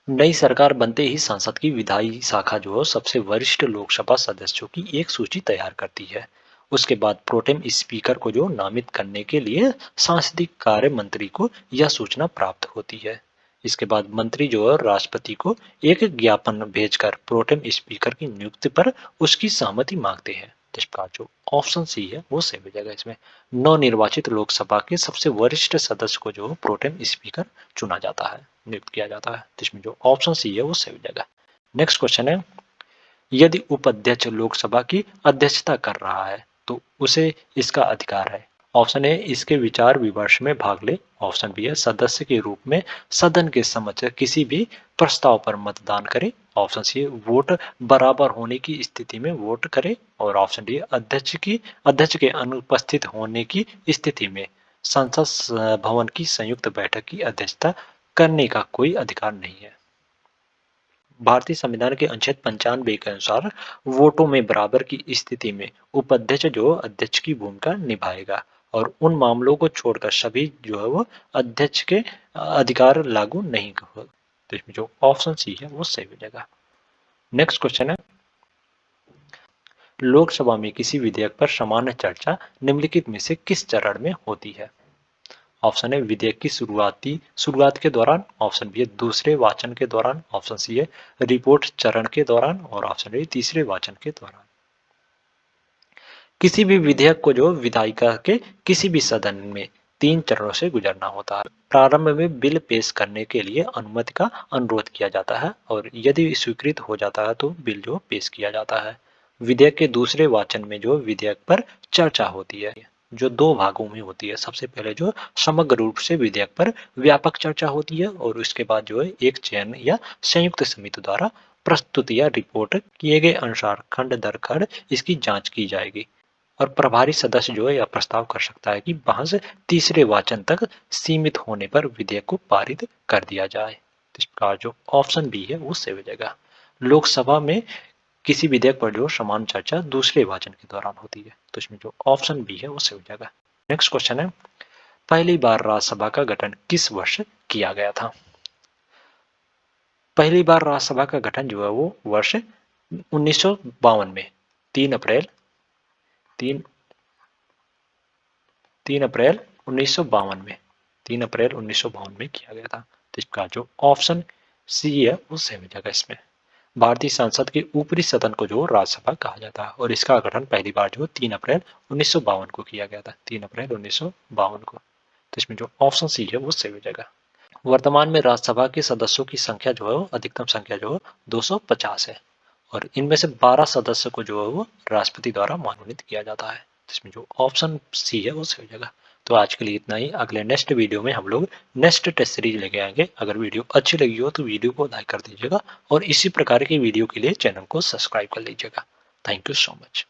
नई सरकार बनते ही संसद की विधायी शाखा जो है सबसे वरिष्ठ लोकसभा सदस्यों की एक सूची तैयार करती है। उसके बाद प्रोटेम स्पीकर को जो नामित करने के लिए सांसदीय कार्य मंत्री को यह सूचना प्राप्त होती है। इसके बाद मंत्री जो है राष्ट्रपति को एक ज्ञापन भेजकर प्रोटेम स्पीकर की नियुक्ति पर उसकी सहमति मांगते हैं। तो इसका जो ऑप्शन सी है वो सही हो जाएगा इसमें। नवनिर्वाचित लोकसभा के सबसे वरिष्ठ सदस्य को जो प्रोटेम स्पीकर चुना जाता है, नियुक्त किया जाता है। तो इसमें जो ऑप्शन सी है वो सही हो जाएगा। नेक्स्ट क्वेश्चन है, यदि उपाध्यक्ष लोकसभा की अध्यक्षता कर रहा है तो उसे इसका अधिकार है। ऑप्शन ए इसके विचार विमर्श में भाग ले, ऑप्शन बी है सदस्य के रूप में सदन के समक्ष किसी भी प्रस्ताव पर मतदान करे, ऑप्शन सी है वोट बराबर होने की स्थिति में वोट करे और ऑप्शन डी अध्यक्ष के अनुपस्थित होने की स्थिति में संसद भवन की संयुक्त बैठक की अध्यक्षता करने का कोई अधिकार नहीं है। भारतीय संविधान के अनुच्छेद 95 के अनुसार वोटों में बराबर की स्थिति में उपाध्यक्ष जो अध्यक्ष की भूमिका निभाएगा और उन मामलों को छोड़कर सभी जो है वो अध्यक्ष के अधिकार लागू नहीं हो। तो इसमें जो ऑप्शन सी है वो सही हो जाएगा। नेक्स्ट क्वेश्चन है, लोकसभा में किसी विधेयक पर सामान्य चर्चा निम्नलिखित में से किस चरण में होती है? ऑप्शन है विधेयक की शुरुआत के दौरान, ऑप्शन बी है दूसरे वाचन के दौरान, ऑप्शन सी है रिपोर्ट चरण के दौरान और ऑप्शन डी तीसरे वाचन के दौरान। किसी भी विधेयक को जो विधायिका के किसी भी सदन में 3 चरणों से गुजरना होता है। प्रारंभ में बिल पेश करने के लिए अनुमति का अनुरोध किया जाता है और यदि स्वीकृत हो जाता है तो बिल जो पेश किया जाता है। विधेयक के दूसरे वाचन में जो विधेयक पर चर्चा होती है जो 2 भागों में होती है। सबसे पहले जो समग्र रूप से विधेयक पर व्यापक चर्चा होती है और उसके बाद जो है एक चयन या संयुक्त समिति द्वारा प्रस्तुत या रिपोर्ट किए गए अनुसार खंड दर खंड इसकी जांच की जाएगी और प्रभारी सदस्य जो है यह प्रस्ताव कर सकता है कि बहस तीसरे वाचन तक सीमित होने पर विधेयक को पारित कर दिया जाए। तो इसका जो ऑप्शन बी है वो सही हो जाएगा। लोकसभा में किसी विधेयक पर जो समान चर्चा दूसरे वाचन के दौरान होती है। तो इसमें जो ऑप्शन बी है वो सही हो जाएगा। नेक्स्ट क्वेश्चन है, पहली बार राज्यसभा का गठन किस वर्ष किया गया था? पहली बार राज्यसभा का गठन जो है वो वर्ष 1952 में 3 अप्रैल 1952 में 3 अप्रैल 1952 में किया गया था। तो इसका जो ऑप्शन सी है वो सही हो जाएगा इसमें। भारतीय संसद के ऊपरी सदन को जो राज्यसभा कहा जाता है और इसका गठन पहली बार जो 3 अप्रैल 1952 को किया गया था, 3 अप्रैल 1952 को। तो इसमें जो ऑप्शन सी है वो सही हो जाएगा। वर्तमान में राज्यसभा के सदस्यों की संख्या जो है वो अधिकतम संख्या जो है 250 है और इनमें से 12 सदस्य को जो है वो राष्ट्रपति द्वारा मनोनीत किया जाता है। इसमें जो ऑप्शन सी है वो सही हो जाएगा। तो आज के लिए इतना ही। अगले नेक्स्ट वीडियो में हम लोग नेक्स्ट टेस्ट सीरीज लेके आएंगे। अगर वीडियो अच्छी लगी हो तो वीडियो को लाइक कर दीजिएगा और इसी प्रकार के वीडियो के लिए चैनल को सब्सक्राइब कर लीजिएगा। Thank you so much.